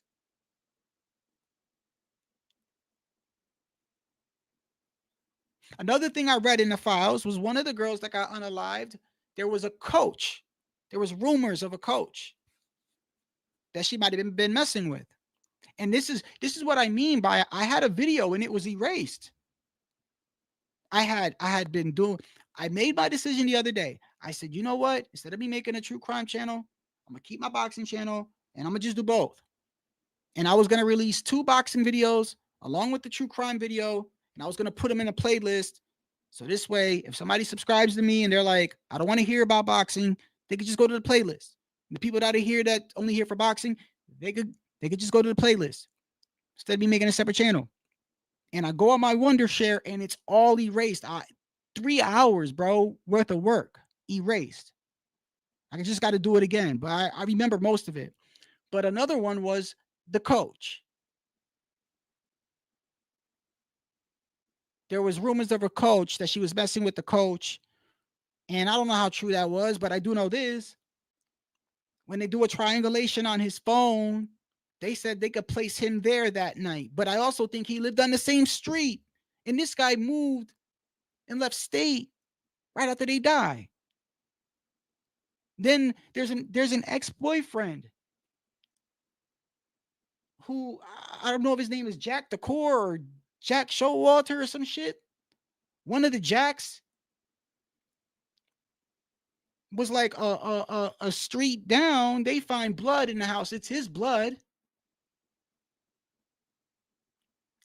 Another thing I read in the files was one of the girls that got unalived, there was a coach. There was rumors of a coach that she might have been messing with. And this is what I mean by, I had a video and it was erased. I made my decision the other day. I said, you know what? Instead of me making a true crime channel, I'm gonna keep my boxing channel and I'm gonna just do both. And I was gonna release 2 boxing videos along with the true crime video, and I was gonna put them in a playlist. So this way, if somebody subscribes to me and they're like, I don't want to hear about boxing, they could just go to the playlist. And the people that are here that only here for boxing, they could just go to the playlist instead of me making a separate channel. And I go on my Wondershare and it's all erased. 3 hours, bro, worth of work erased. I just got to do it again, but I remember most of it. But another one was the coach. There was rumors of a coach that she was messing with the coach. And I don't know how true that was, but I do know this. When they do a triangulation on his phone, they said they could place him there that night. But I also think he lived on the same street. And this guy moved and left state right after they die. Then there's an ex-boyfriend who, I don't know if his name is Jack Decor or Jack Showalter or some shit. One of the Jacks was like a street down. They find blood in the house. It's his blood.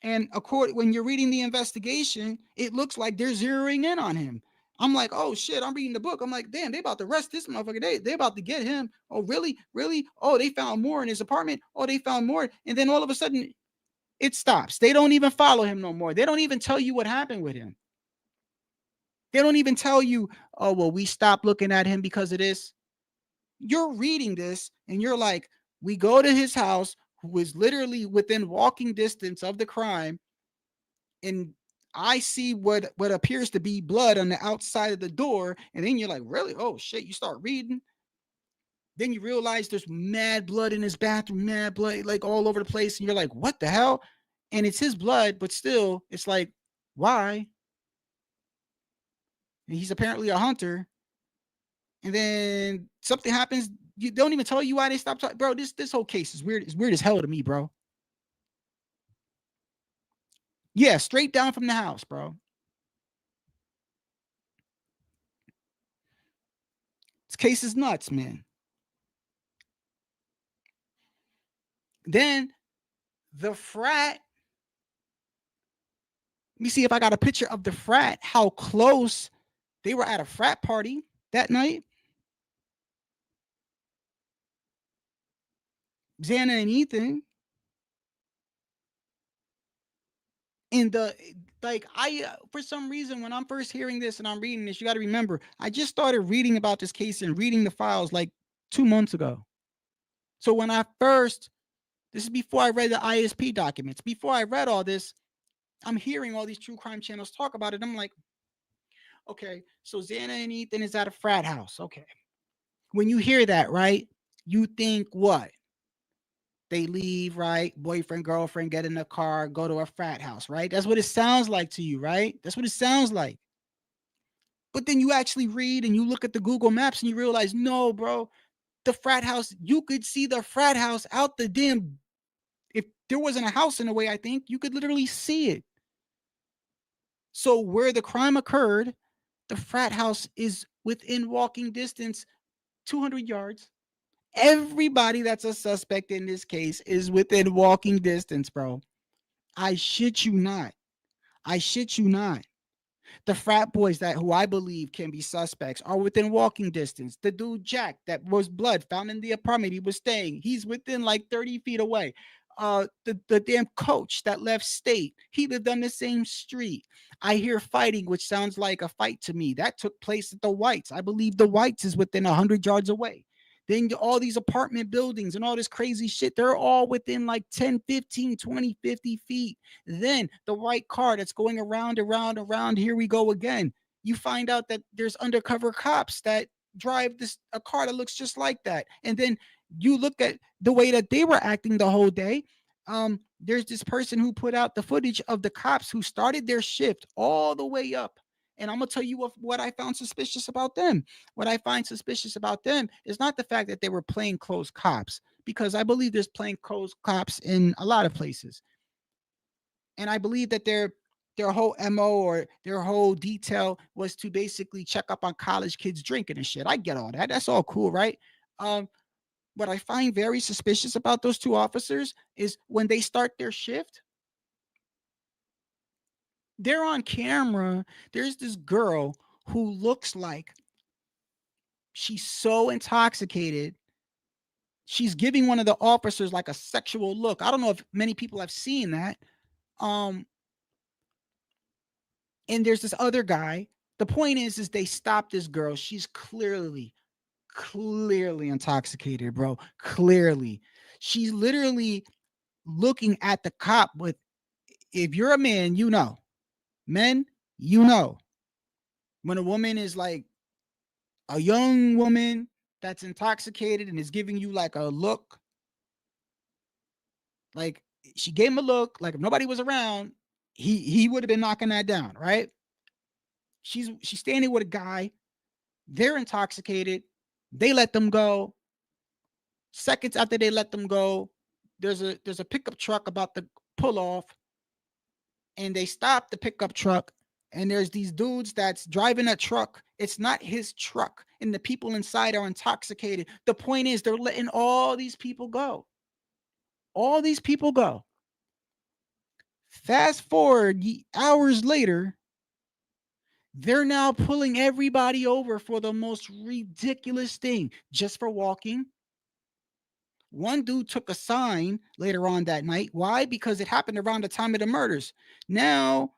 And when you're reading the investigation, it looks like they're zeroing in on him. I'm like, oh shit, I'm reading the book. I'm like, damn, they about to arrest this motherfucker. They about to get him. Oh, really? Really? Oh, they found more in his apartment. Oh, they found more. And then all of a sudden it stops. They don't even follow him no more. They don't even tell you what happened with him. They don't even tell you, oh, well, we stopped looking at him because of this. You're reading this and you're like, we go to his house, who is literally within walking distance of the crime, and I see what appears to be blood on the outside of the door. And then you're like, really? Oh shit. You start reading. Then you realize there's mad blood in his bathroom, mad blood like all over the place. And you're like, what the hell? And it's his blood, but still, it's like, why? And he's apparently a hunter. And then something happens. You don't even tell you why they stopped talking. Bro, this whole case is weird. It's weird as hell to me, bro. Yeah, straight down from the house, bro. This case is nuts, man. Then the frat. Let me see if I got a picture of the frat, how close they were at a frat party that night. Xana and Ethan. in the like I for some reason when I'm first hearing this and I'm reading this, you got to remember I just started reading about this case and reading the files like 2 months ago. So when I first, this is before I read the ISP documents, before I read all this, I'm hearing all these true crime channels talk about it. I'm like, okay, so Xana and Ethan is at a frat house. Okay, when you hear that, right, you think what? They leave, right? Boyfriend, girlfriend, get in the car, go to a frat house, right? That's what it sounds like to you, right? That's what it sounds like. But then you actually read and you look at the Google Maps and you realize, no, bro, the frat house, you could see the frat house out the damn. If there wasn't a house in the way, I think you could literally see it. So where the crime occurred, the frat house is within walking distance, 200 yards. Everybody that's a suspect in this case is within walking distance, bro. I shit you not. I shit you not. The frat boys that who I believe can be suspects are within walking distance. The dude Jack that was blood found in the apartment he was staying, he's within like 30 feet away. The damn coach that left state, he lived on the same street. I hear fighting, which sounds like a fight to me. That took place at the Whites. I believe the Whites is within 100 yards away. Then all these apartment buildings and all this crazy shit, they're all within like 10, 15, 20, 50 feet. Then the white car that's going around, here we go again. You find out that there's undercover cops that drive a car that looks just like that. And then you look at the way that they were acting the whole day. There's this person who put out the footage of the cops who started their shift all the way up. And I'm gonna tell you what I found suspicious about them. What I find suspicious about them is not the fact that they were plainclothes cops, because I believe there's plainclothes cops in a lot of places. And I believe that their whole MO or their whole detail was to basically check up on college kids drinking and shit. I get all that. That's all cool, right? What I find very suspicious about those two officers is when they start their shift, they're on camera. There's this girl who looks like she's so intoxicated. She's giving one of the officers like a sexual look. I don't know if many people have seen that. And there's this other guy. The point is they stopped this girl. She's clearly intoxicated, bro. Clearly. She's literally looking at the cop with, if you're a man, you know. Men, you know. When a woman is like a young woman that's intoxicated and is giving you like a look, like she gave him a look, like if nobody was around, he would have been knocking that down, right? She's standing with a guy. They're intoxicated. They let them go. Seconds after they let them go, there's a pickup truck about to pull off, and they stop the pickup truck. And there's these dudes that's driving a truck. It's not his truck, and the people inside are intoxicated. The point is, they're letting all these people go. All these people go. Fast forward hours later, they're now pulling everybody over for the most ridiculous thing, just for walking. One dude took a sign later on that night. Why? Because it happened around the time of the murders. Now,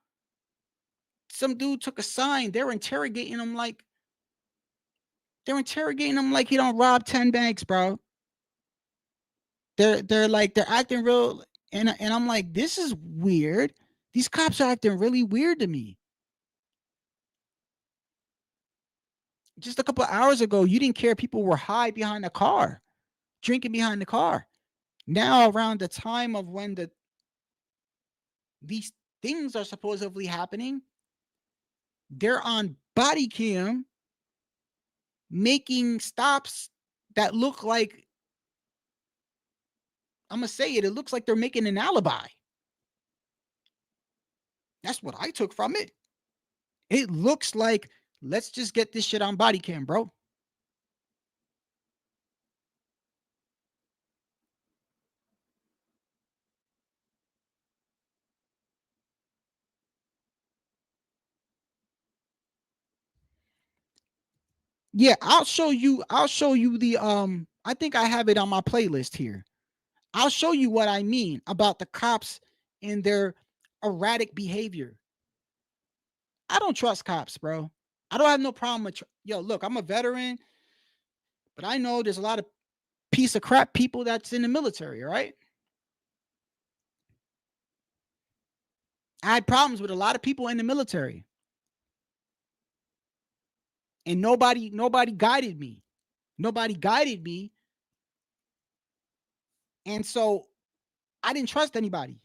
some dude took a sign. They're interrogating him like he don't rob 10 banks, bro. They're acting real, and I'm like, this is weird. These cops are acting really weird to me. Just a couple of hours ago, you didn't care people were high behind the car, drinking behind the car. Now, around the time of when these things are supposedly happening, they're on body cam making stops that look like, I'm gonna say it looks like they're making an alibi. That's what I took from it. It looks like, let's just get this shit on body cam, bro. Yeah, I'll show you the I think I have it on my playlist here. I'll show you what I mean about the cops in their erratic behavior. I don't trust cops, bro. I don't have no problem with yo, look, I'm a veteran, but I know there's a lot of piece of crap people that's in the military, all right? I had problems with a lot of people in the military. And nobody guided me. Nobody guided me. And so I didn't trust anybody.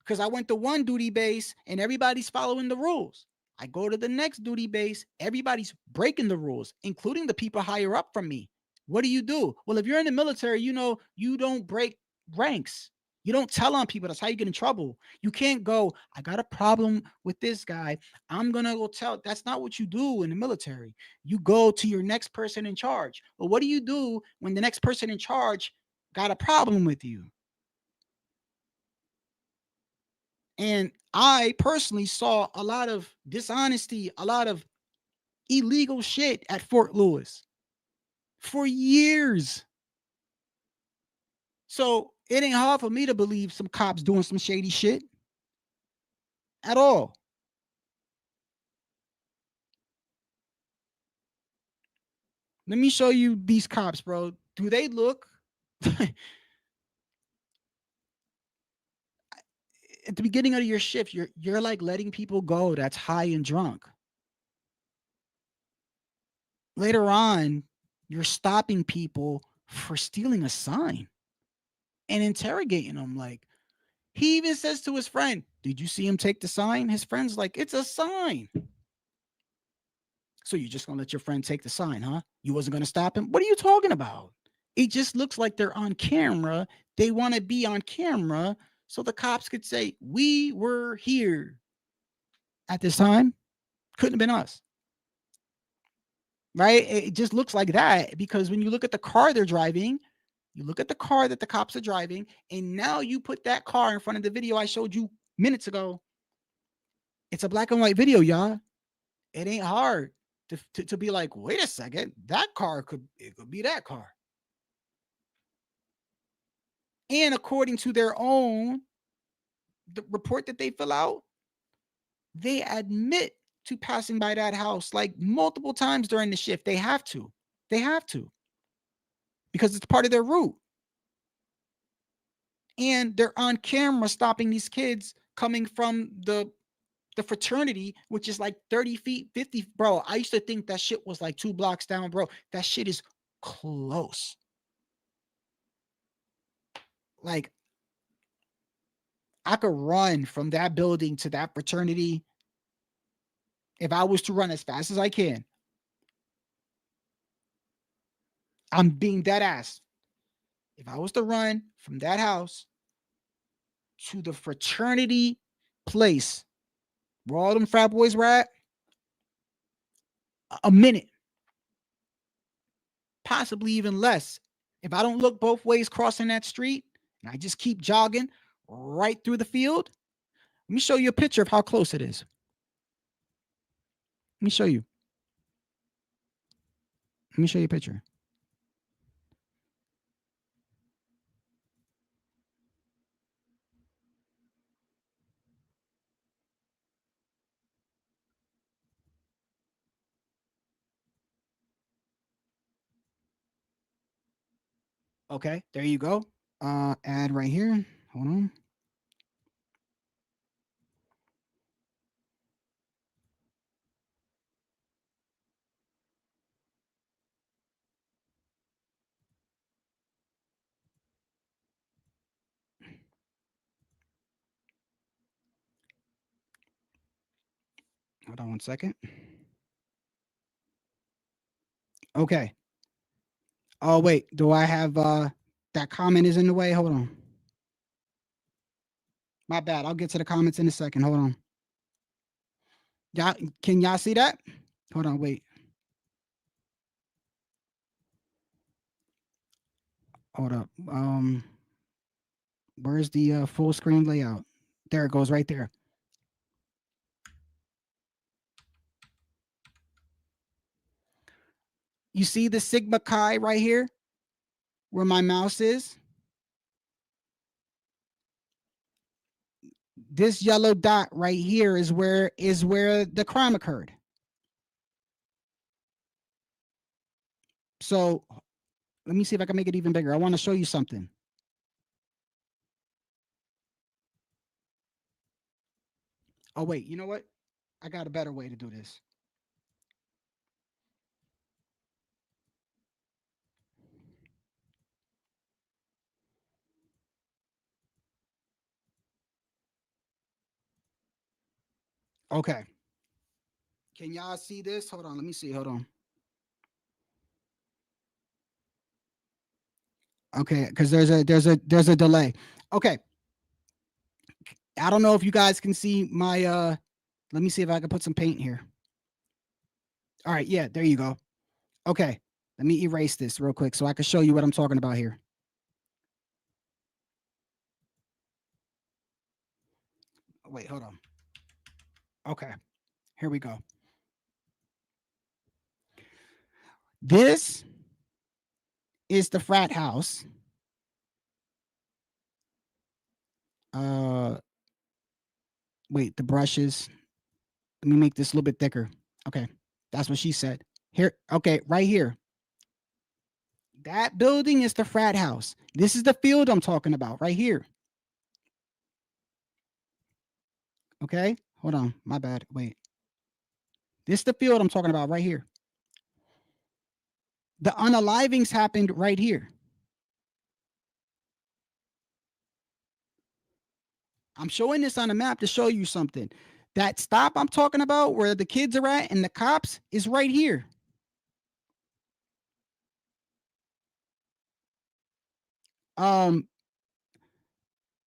Because I went to one duty base and everybody's following the rules. I go to the next duty base, everybody's breaking the rules, including the people higher up from me. What do? Well, if you're in the military, you know, you don't break ranks. You don't tell on people. That's how you get in trouble. You can't go, I got a problem with this guy. I'm going to go tell. That's not what you do in the military. You go to your next person in charge. But what do you do when the next person in charge got a problem with you? And I personally saw a lot of dishonesty, a lot of illegal shit at Fort Lewis for years. So it ain't hard for me to believe some cops doing some shady shit at all. Let me show you these cops, bro. Do they look at the beginning of your shift? You're like letting people go that's high and drunk. Later on, you're stopping people for stealing a sign and interrogating them. Like, he even says to his friend, did you see him take the sign? His friend's like, it's a sign. So you're just gonna let your friend take the sign, huh? You wasn't gonna stop him? What are you talking about? It just looks like they're on camera. They want to be on camera so the cops could say, we were here at this time. Couldn't have been us. Right? It just looks like that because when you look at the car they're driving, you look at the car that the cops are driving, and now you put that car in front of the video I showed you minutes ago. It's a black and white video, y'all. It ain't hard to be like, wait a second, that car could be that car. And according to their own the report that they fill out, they admit to passing by that house like multiple times during the shift. They have to. Because it's part of their route. And they're on camera stopping these kids coming from the fraternity, which is like 30 feet, 50. Bro, I used to think that shit was like 2 blocks down, bro. That shit is close. Like, I could run from that building to that fraternity if I was to run as fast as I can. I'm being dead ass. If I was to run from that house to the fraternity place where all them frat boys were at, a minute, possibly even less. If I don't look both ways crossing that street and I just keep jogging right through the field, let me show you a picture of how close it is. Let me show you. Let me show you a picture. Okay, there you go. Add right here. Hold on. Hold on 1 second. Okay. Oh, wait. Do I have that comment is in the way? Hold on. My bad. I'll get to the comments in a second. Hold on. Y'all, can y'all see that? Hold on, wait. Hold up. Where's the full screen layout? There it goes right there. You see the Sigma Chi right here where my mouse is? This yellow dot right here is where the crime occurred. So let me see if I can make it even bigger. I want to show you something. Oh, wait, you know what? I got a better way to do this. Okay. Can y'all see this? Hold on. Let me see. Hold on. Okay, because there's a delay. Okay. I don't know if you guys can see my let me see if I can put some paint here. All right, yeah, there you go. Okay. Let me erase this real quick so I can show you what I'm talking about here. Wait, hold on. Okay. Here we go. This is the frat house. Wait, the brushes. Let me make this a little bit thicker. Okay. That's what she said. Here, okay, right here. That building is the frat house. This is the field I'm talking about right here. Okay, hold on. My bad. Wait. This is the field I'm talking about right here. The unalivings happened right here. I'm showing this on a map to show you something. That stop I'm talking about where the kids are at and the cops is right here.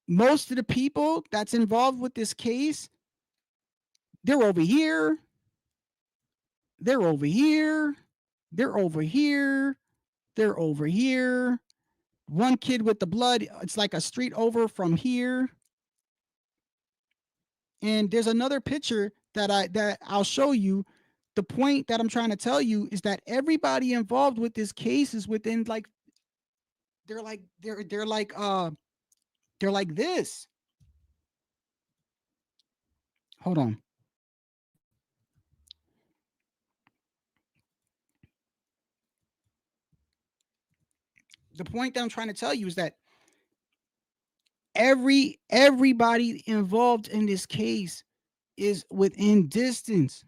Most of the people that's involved with this case, they're over here. They're over here. They're over here. They're over here. One kid with the blood, it's like a street over from here. And there's another picture that I'll show you. The point that I'm trying to tell you is that everybody involved with this case is within like they're like this. Hold on. The point that I'm trying to tell you is that everybody involved in this case is within distance.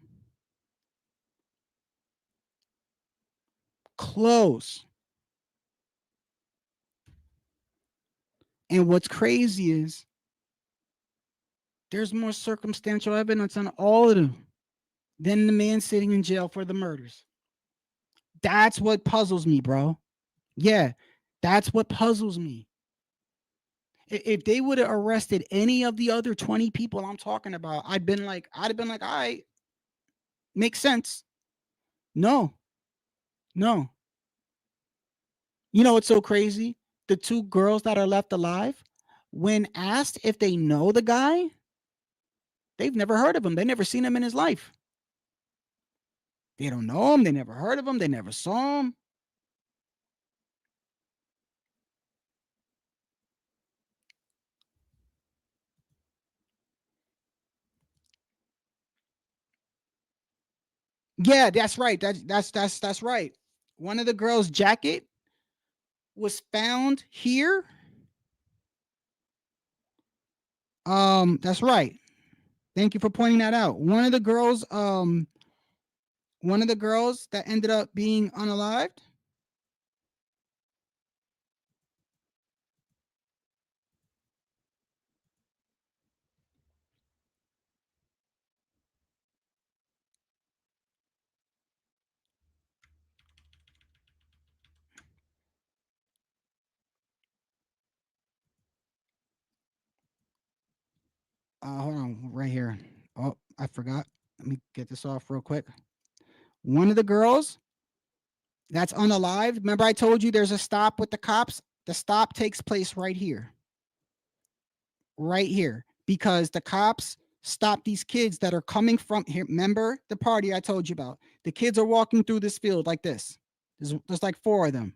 Close. And what's crazy is there's more circumstantial evidence on all of them than the man sitting in jail for the murders. That's what puzzles me, bro. Yeah, that's what puzzles me. If they would have arrested any of the other 20 people I'm talking about, I'd have been like, all right, makes sense. No. You know what's so crazy? The two girls that are left alive, when asked if they know the guy, they've never heard of him. They never seen him in his life. They don't know him. They never heard of him. They never saw him. Yeah, that's right. That's right. One of the girls' jacket was found here. That's right. Thank you for pointing that out. One of the girls that ended up being unalived. Hold on, right here. Oh, I forgot. Let me get this off real quick. One of the girls that's unalived. Remember, I told you there's a stop with the cops. The stop takes place right here. Right here, because the cops stop these kids that are coming from here. Remember the party I told you about? The kids are walking through this field like this. There's like 4 of them.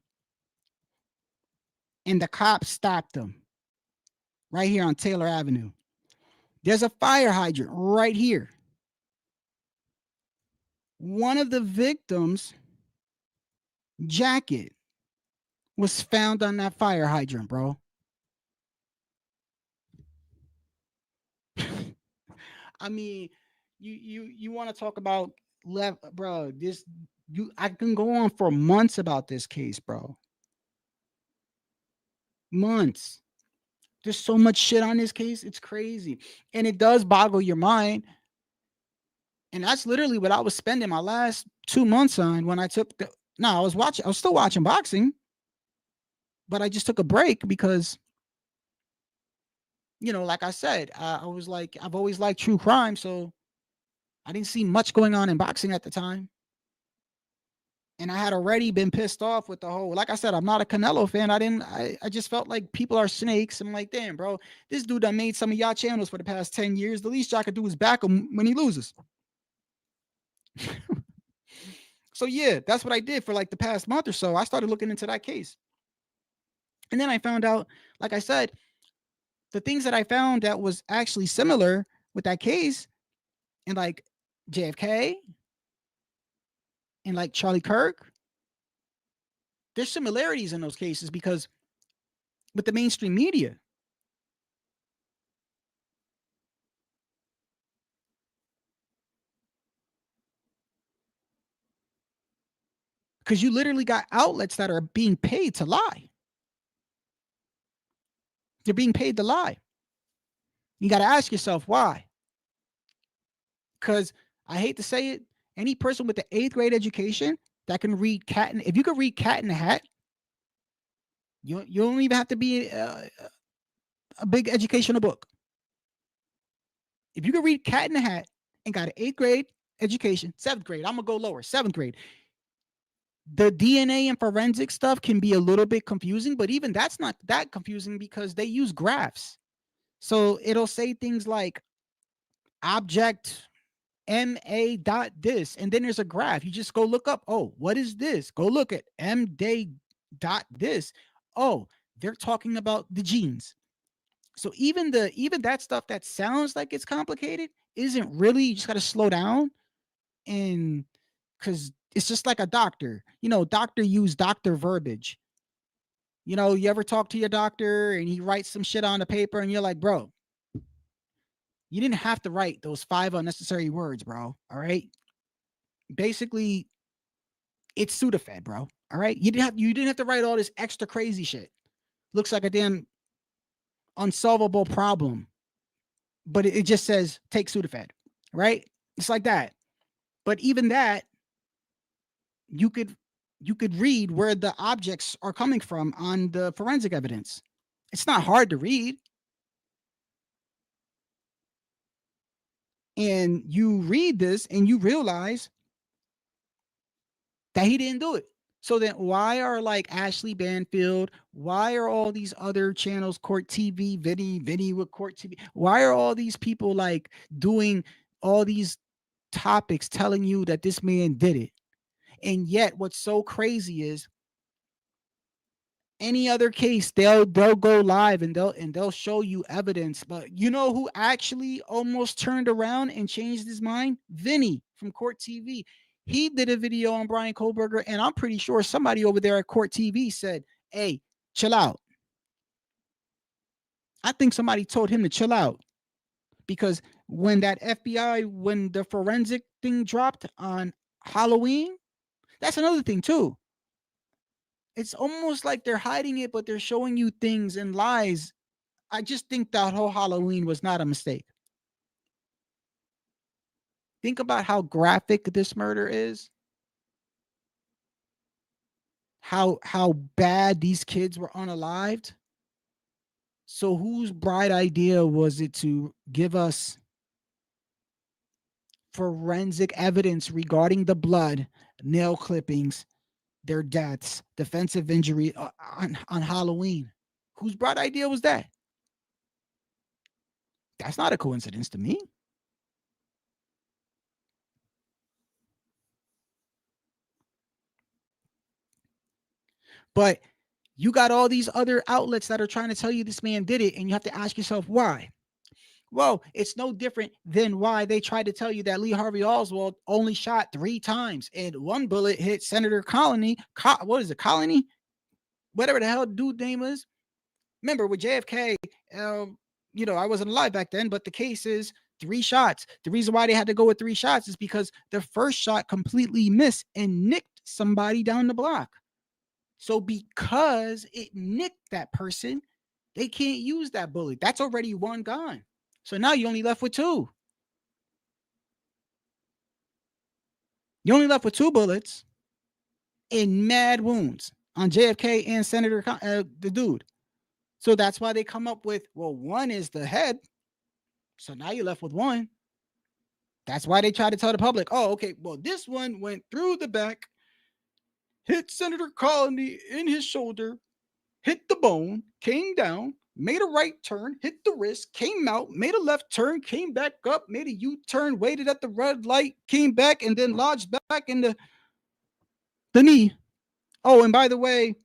And the cops stopped them right here on Taylor Avenue. There's a fire hydrant right here. One of the victims' jacket was found on that fire hydrant, bro. I mean, you want to talk about left, bro? I can go on for months about this case, bro. Months. There's so much shit on this case. It's crazy. And it does boggle your mind. And that's literally what I was spending my last 2 months on when I took the I was still watching boxing, but I just took a break because, like I said, I was like, I've always liked true crime, so I didn't see much going on in boxing at the time. And I had already been pissed off with the whole, like I said, I'm not a Canelo fan. I just felt like people are snakes. I'm like, damn, bro, this dude that made some of y'all channels for the past 10 years. The least y'all could do is back him when he loses. So yeah, that's what I did for like the past month or so. I started looking into that case. And then I found out, like I said, the things that I found that was actually similar with that case and like JFK and like Charlie Kirk, there's similarities in those cases because with the mainstream media. Because you literally got outlets that are being paid to lie. They're being paid to lie. You got to ask yourself why. Because I hate to say it, any person with the 8th grade education that can read if you can read Cat in the Hat, you don't even have to be a big educational book. If you can read Cat in the Hat and got an 8th grade education, 7th grade, I'm going to go lower, 7th grade. The DNA and forensic stuff can be a little bit confusing, but even that's not that confusing because they use graphs. So it'll say things like object MA dot this, and then there's a graph. You just go look up, oh, what is this? Go look at MD dot this. Oh, they're talking about the genes. So even that stuff that sounds like it's complicated isn't really. You just got to slow down, and because it's just like a doctor. Doctor use doctor verbiage. You ever talk to your doctor and he writes some shit on the paper and you're like, bro, you didn't have to write those 5 unnecessary words, bro. All right. Basically, it's Sudafed, bro. All right. You didn't have to write all this extra crazy shit. Looks like a damn unsolvable problem. But it just says take Sudafed, right? It's like that. But even that, you could read where the objects are coming from on the forensic evidence. It's not hard to read. And you read this and you realize that he didn't do it. So then why are like Ashley Banfield, why are all these other channels, Court TV, Vinny with Court TV, why are all these people like doing all these topics telling you that this man did it? And yet what's so crazy is any other case, they'll go live and they'll show you evidence. But you know who actually almost turned around and changed his mind? Vinny from Court TV. He did a video on Brian Kohlberger, and I'm pretty sure somebody over there at Court TV said, hey, chill out. I think somebody told him to chill out because when the forensic thing dropped on Halloween, that's another thing too. It's almost like they're hiding it, but they're showing you things and lies. I just think that whole Halloween was not a mistake. Think about how graphic this murder is. How bad these kids were unalived. So whose bright idea was it to give us forensic evidence regarding the blood, nail clippings, their deaths, defensive injury on Halloween? Whose bright idea was that? That's not a coincidence to me. But you got all these other outlets that are trying to tell you this man did it, and you have to ask yourself why. Well, it's no different than why they tried to tell you that Lee Harvey Oswald only shot 3 times and one bullet hit Senator what is it, Colony? Whatever the hell dude name is. Remember with JFK, I wasn't alive back then, but the case is 3 shots. The reason why they had to go with 3 shots is because the first shot completely missed and nicked somebody down the block. So because it nicked that person, they can't use that bullet. That's already one gone. So now you only left with 2. You only left with 2 bullets and mad wounds on JFK and Senator the dude. So that's why they come up with, well, one is the head. So now you're left with 1. That's why they try to tell the public, oh, okay, well, this one went through the back, hit Senator Colony in his shoulder, hit the bone, came down, made a right turn, hit the wrist, came out, made a left turn, came back up, made a U-turn, waited at the red light, came back, and then lodged back in the knee. Oh, and by the way,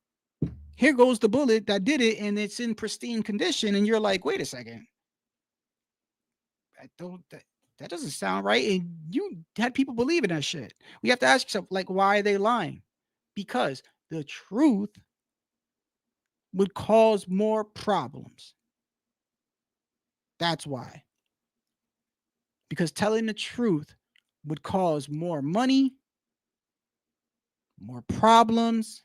here goes the bullet that did it, and it's in pristine condition. And you're like, wait a second. That doesn't sound right. And you had people believing that shit. We have to ask yourself, like, why are they lying? Because the truth would cause more problems. That's why. Because telling the truth would cause more money, more problems.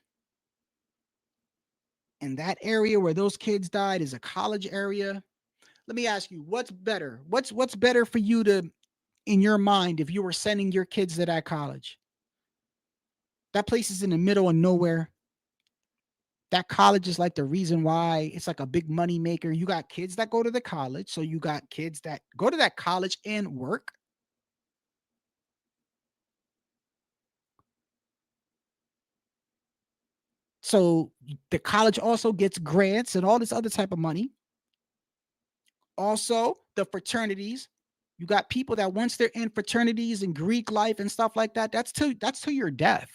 And that area where those kids died is a college area. Let me ask you, what's better? What's better for you to, in your mind, if you were sending your kids to that college? That place is in the middle of nowhere. That college is like the reason why it's like a big money maker. You got kids that go to the college. So you got kids that go to that college and work. So the college also gets grants and all this other type of money. Also, the fraternities. You got people that once they're in fraternities and Greek life and stuff like that, that's to your death.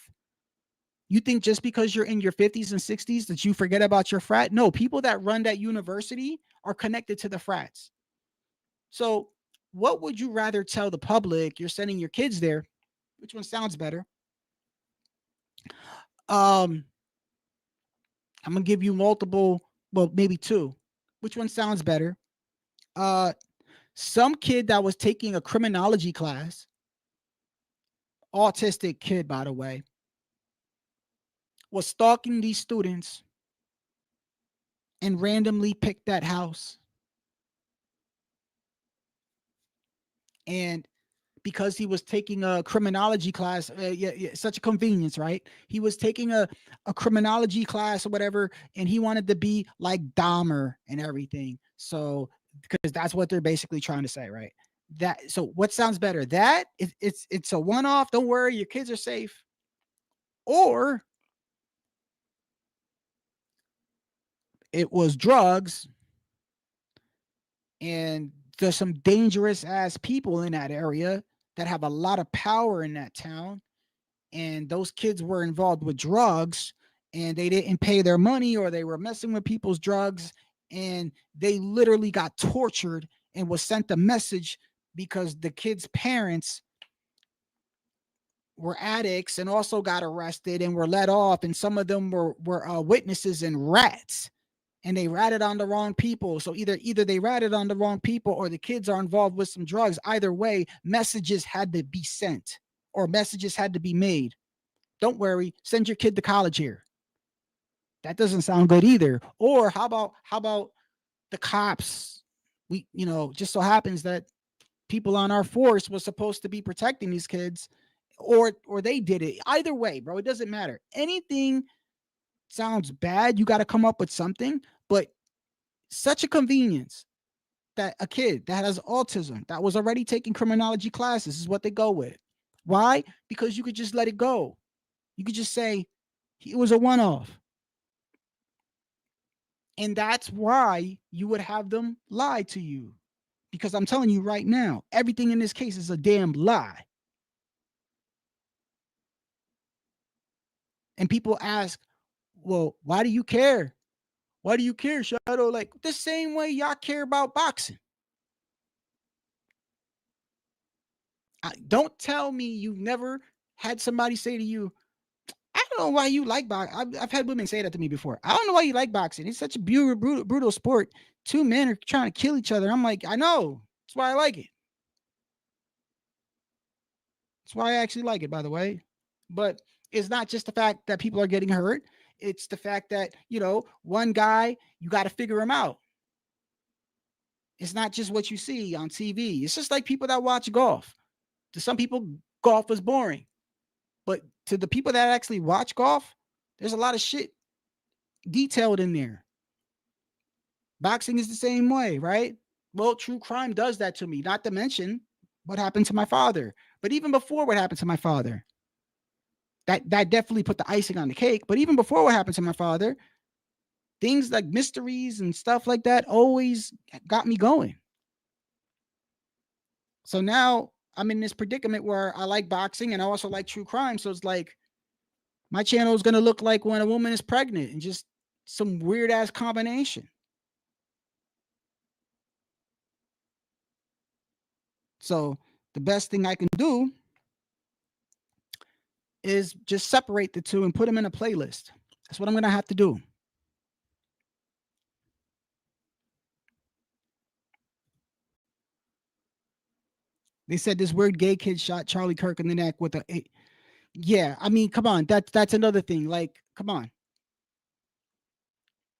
You think just because you're in your 50s and 60s that you forget about your frat? No, people that run that university are connected to the frats. So what would you rather tell the public? You're sending your kids there. Which one sounds better? I'm going to give you multiple, well, maybe 2. Which one sounds better? Some kid that was taking a criminology class, autistic kid, by the way, was stalking these students and randomly picked that house. And because he was taking a criminology class, such a convenience, right? He was taking a criminology class or whatever, and he wanted to be like Dahmer and everything. So, because that's what they're basically trying to say, right? So what sounds better? That it's a one-off. Don't worry, your kids are safe. Or it was drugs, and there's some dangerous ass people in that area that have a lot of power in that town, and those kids were involved with drugs, and they didn't pay their money, or they were messing with people's drugs, and they literally got tortured and was sent a message because the kids' parents were addicts and also got arrested and were let off, and some of them were witnesses and rats, and they ratted on the wrong people. So either they ratted on the wrong people or the kids are involved with some drugs. Either way, messages had to be sent or messages had to be made. Don't worry, send your kid to college here. That doesn't sound good either. Or how about the cops? We, just so happens that people on our force was supposed to be protecting these kids, or they did it. Either way, bro, it doesn't matter. Anything sounds bad. You got to come up with something. But such a convenience that a kid that has autism that was already taking criminology classes is what they go with. Why? Because you could just let it go. You could just say it was a one-off. And that's why you would have them lie to you. Because I'm telling you right now, everything in this case is a damn lie. And people ask, well, why do you care? Why do you care, Shadow? Like the same way y'all care about boxing. Don't tell me you've never had somebody say to you, I don't know why you like boxing. I've had women say that to me before. I don't know why you like boxing. It's such a brutal sport. Two men are trying to kill each other. I'm like, I know. That's why I like it. That's why I actually like it, by the way. But it's not just the fact that people are getting hurt. It's the fact that, one guy, you got to figure him out. It's not just what you see on TV. It's just like people that watch golf. To some people, golf is boring. But to the people that actually watch golf, there's a lot of shit detailed in there. Boxing is the same way, right? Well, true crime does that to me, not to mention what happened to my father. But even before what happened to my father, that definitely put the icing on the cake. But even before what happened to my father, things like mysteries and stuff like that always got me going. So now I'm in this predicament where I like boxing and I also like true crime. So it's like my channel is going to look like when a woman is pregnant and just some weird ass combination. So the best thing I can do is just separate the two and put them in a playlist. That's what I'm going to have to do. They said this weird gay kid shot Charlie Kirk in the neck with a. Yeah, I mean, come on. That's another thing. Like, come on.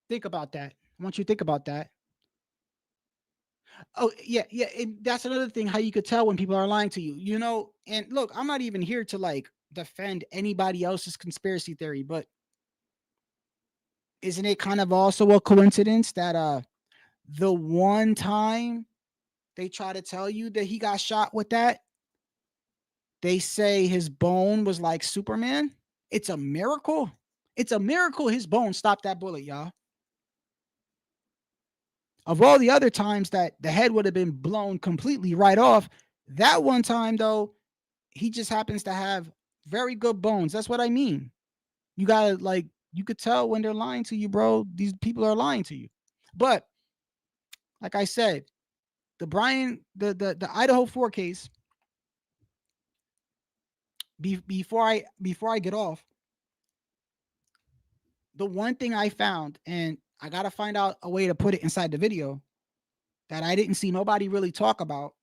Think about that. I want you to think about that. Oh, yeah. And that's another thing, how you could tell when people are lying to you, and look, I'm not even here to like defend anybody else's conspiracy theory, but isn't it kind of also a coincidence that the one time they try to tell you that he got shot with that, they say his bone was like Superman? It's a miracle. It's a miracle his bone stopped that bullet, y'all. Of all the other times that the head would have been blown completely right off, that one time, though, he just happens to have very good bones. That's what I mean. You gotta, like, you could tell when they're lying to you, bro. These people are lying to you. But like I said, the Idaho 4 case, before I get off, the one thing I found, and I gotta find out a way to put it inside the video that I didn't see nobody really talk about.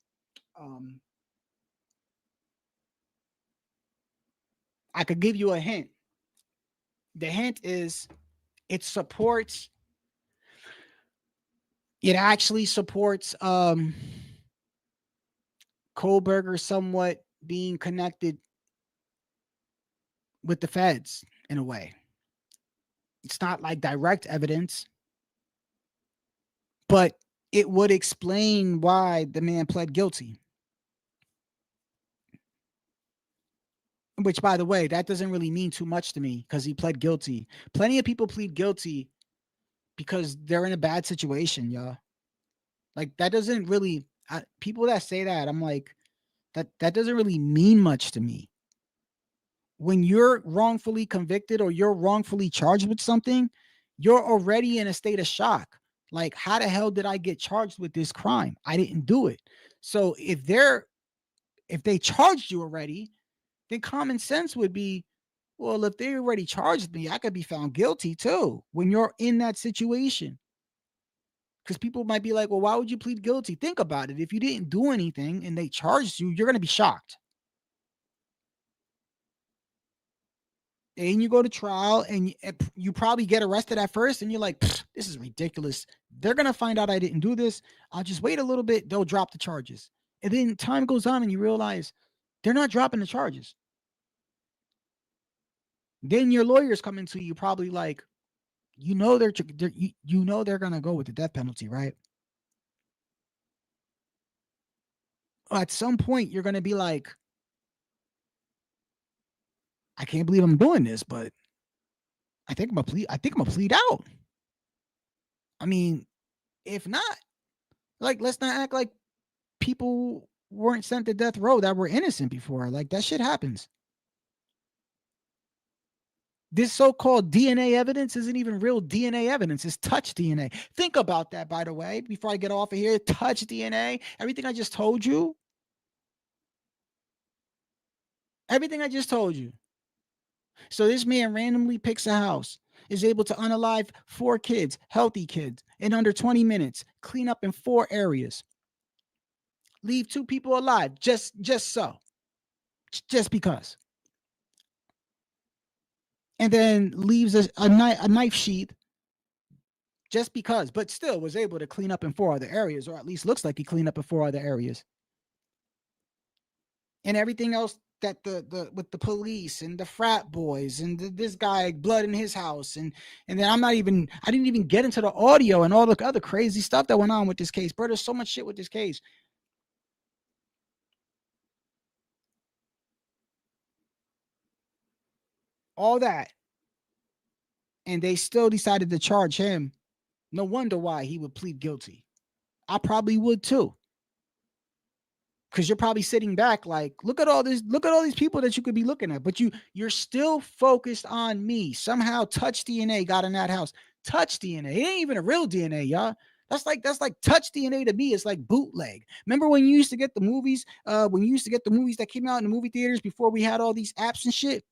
I could give you a hint. The hint is it actually supports Kohlberger somewhat being connected with the feds in a way. It's not like direct evidence, but it would explain why the man pled guilty. Which, by the way, that doesn't really mean too much to me because he pled guilty. Plenty of people plead guilty because they're in a bad situation, y'all. Like, that doesn't really, people that say that, I'm like, that doesn't really mean much to me. When you're wrongfully convicted or you're wrongfully charged with something, you're already in a state of shock. Like, how the hell did I get charged with this crime? I didn't do it. So if they charged you already, then common sense would be, well, if they already charged me, I could be found guilty too when you're in that situation. Because people might be like, well, why would you plead guilty? Think about it. If you didn't do anything and they charged you, you're going to be shocked. And you go to trial and you probably get arrested at first and you're like, this is ridiculous. They're going to find out I didn't do this. I'll just wait a little bit. They'll drop the charges. And then time goes on and you realize they're not dropping the charges. Then your lawyers come into you probably like, they're going to go with the death penalty, right? At some point, you're going to be like, I can't believe I'm doing this, but I think I'm gonna plead out. I mean, if not, like, let's not act like people weren't sent to death row that were innocent before. Like, that shit happens. This so-called DNA evidence isn't even real DNA evidence. It's touch DNA. Think about that, by the way, before I get off of here. Touch DNA. Everything I just told you, Everything I just told you. So this man randomly picks a house, is able to unalive 4 kids, healthy kids, in under 20 minutes, clean up in 4 areas, leave 2 people alive, just because. And then leaves a knife sheath just because, but still was able to clean up in 4 other areas, or at least looks like he cleaned up in 4 other areas. And everything else that the with the police and the frat boys and this guy blood in his house, and then I didn't even get into the audio and all the other crazy stuff that went on with this case, bro. There's so much shit with this case. All that, and they still decided to charge him. No wonder why he would plead guilty. I probably would too. Because you're probably sitting back like, look at all these people that you could be looking at, but you're still focused on me. Somehow touch DNA got in that house. Touch DNA. It ain't even a real DNA, y'all. That's like touch DNA to me. It's like bootleg. Remember when you used to get the movies, that came out in the movie theaters before we had all these apps and shit?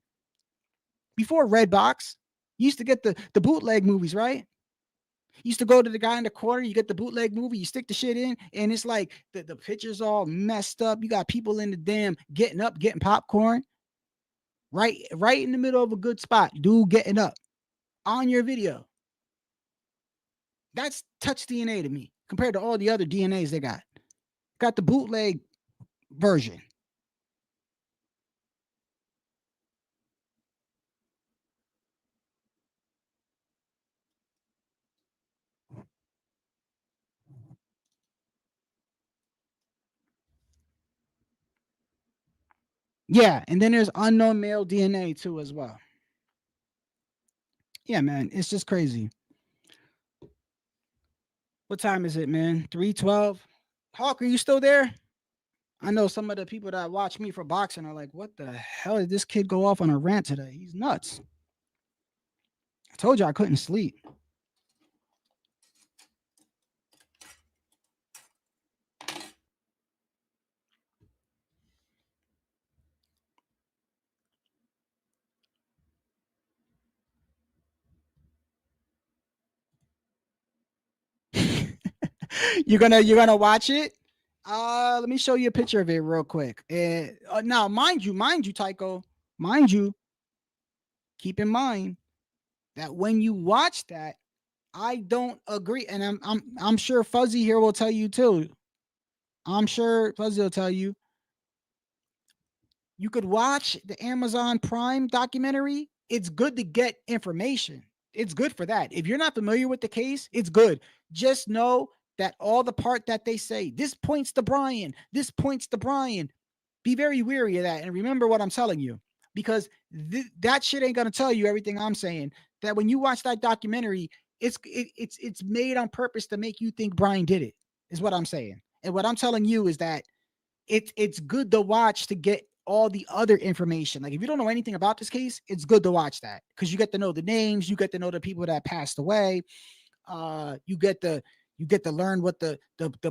Before Redbox, you used to get the bootleg movies, right? You used to go to the guy in the corner, you get the bootleg movie, you stick the shit in, and it's like the picture's all messed up. You got people in the damn getting up, getting popcorn. Right in the middle of a good spot. Dude getting up on your video. That's touch DNA to me compared to all the other DNAs they got. Got the bootleg version. Yeah, and then there's unknown male DNA too as well. Yeah, man, it's just crazy. What time is it, man? 3:12. Hawk, are you still there? I know some of the people that watch me for boxing are like, what the hell did this kid go off on a rant today? He's nuts. I told you I couldn't sleep. You're gonna watch it? Let me show you a picture of it real quick. Now, mind you, Tycho, keep in mind that when you watch that, I don't agree, and I'm sure Fuzzy here will tell you too. I'm sure Fuzzy will tell you. You could watch the Amazon Prime documentary. It's good to get information. It's good for that. If you're not familiar with the case, it's good. Just know that all the part that they say, this points to Brian, this points to Brian. Be very wary of that. And remember what I'm telling you, because that shit ain't going to tell you everything I'm saying. That when you watch that documentary, it's made on purpose to make you think Brian did it, is what I'm saying. And what I'm telling you is that it's good to watch to get all the other information. Like if you don't know anything about this case, it's good to watch that because you get to know the names, you get to know the people that passed away. You get to learn what the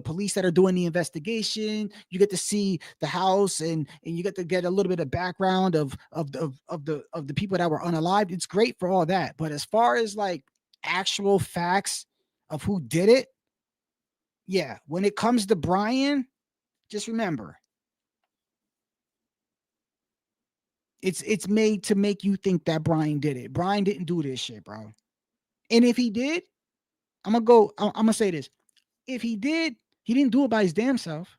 police that are doing the investigation. You get to see the house, and you get to get a little bit of background of the people that were unalived. It's great for all that, but as far as like actual facts of who did it, yeah, when it comes to Brian, just remember, it's made to make you think that Brian did it. Brian didn't do this shit, bro. And if he did, I'm gonna say this. If he did, he didn't do it by his damn self.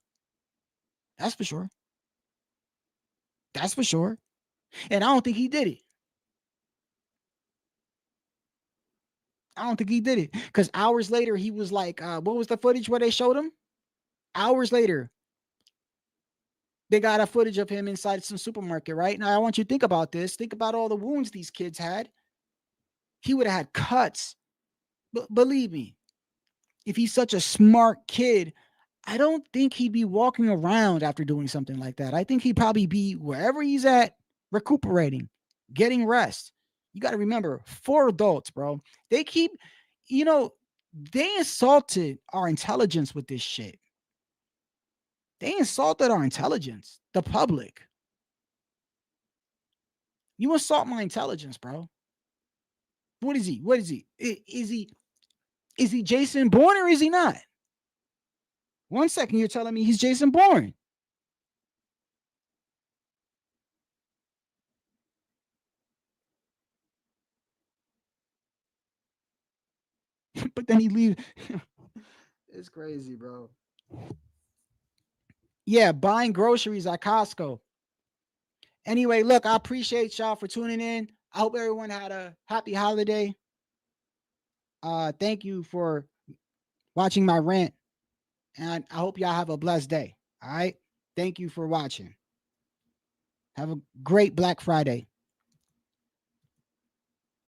That's for sure. That's for sure. And I don't think he did it. I don't think he did it. Because hours later, he was like, what was the footage where they showed him? Hours later, they got a footage of him inside some supermarket, right? Now, I want you to think about this. Think about all the wounds these kids had. He would have had cuts. But believe me, if he's such a smart kid, I don't think he'd be walking around after doing something like that. I think he'd probably be wherever he's at, recuperating, getting rest. You got to remember, 4 adults, bro. They keep, they insulted our intelligence with this shit. They insulted our intelligence, the public. You assault my intelligence, bro. What is he? What is he? Is he Jason Bourne or is he not? 1 second, you're telling me he's Jason Bourne. But then he leaves. It's crazy, bro. Yeah, buying groceries at Costco. Anyway, look, I appreciate y'all for tuning in. I hope everyone had a happy holiday. Thank you for watching my rant. And I hope y'all have a blessed day. All right. Thank you for watching. Have a great Black Friday.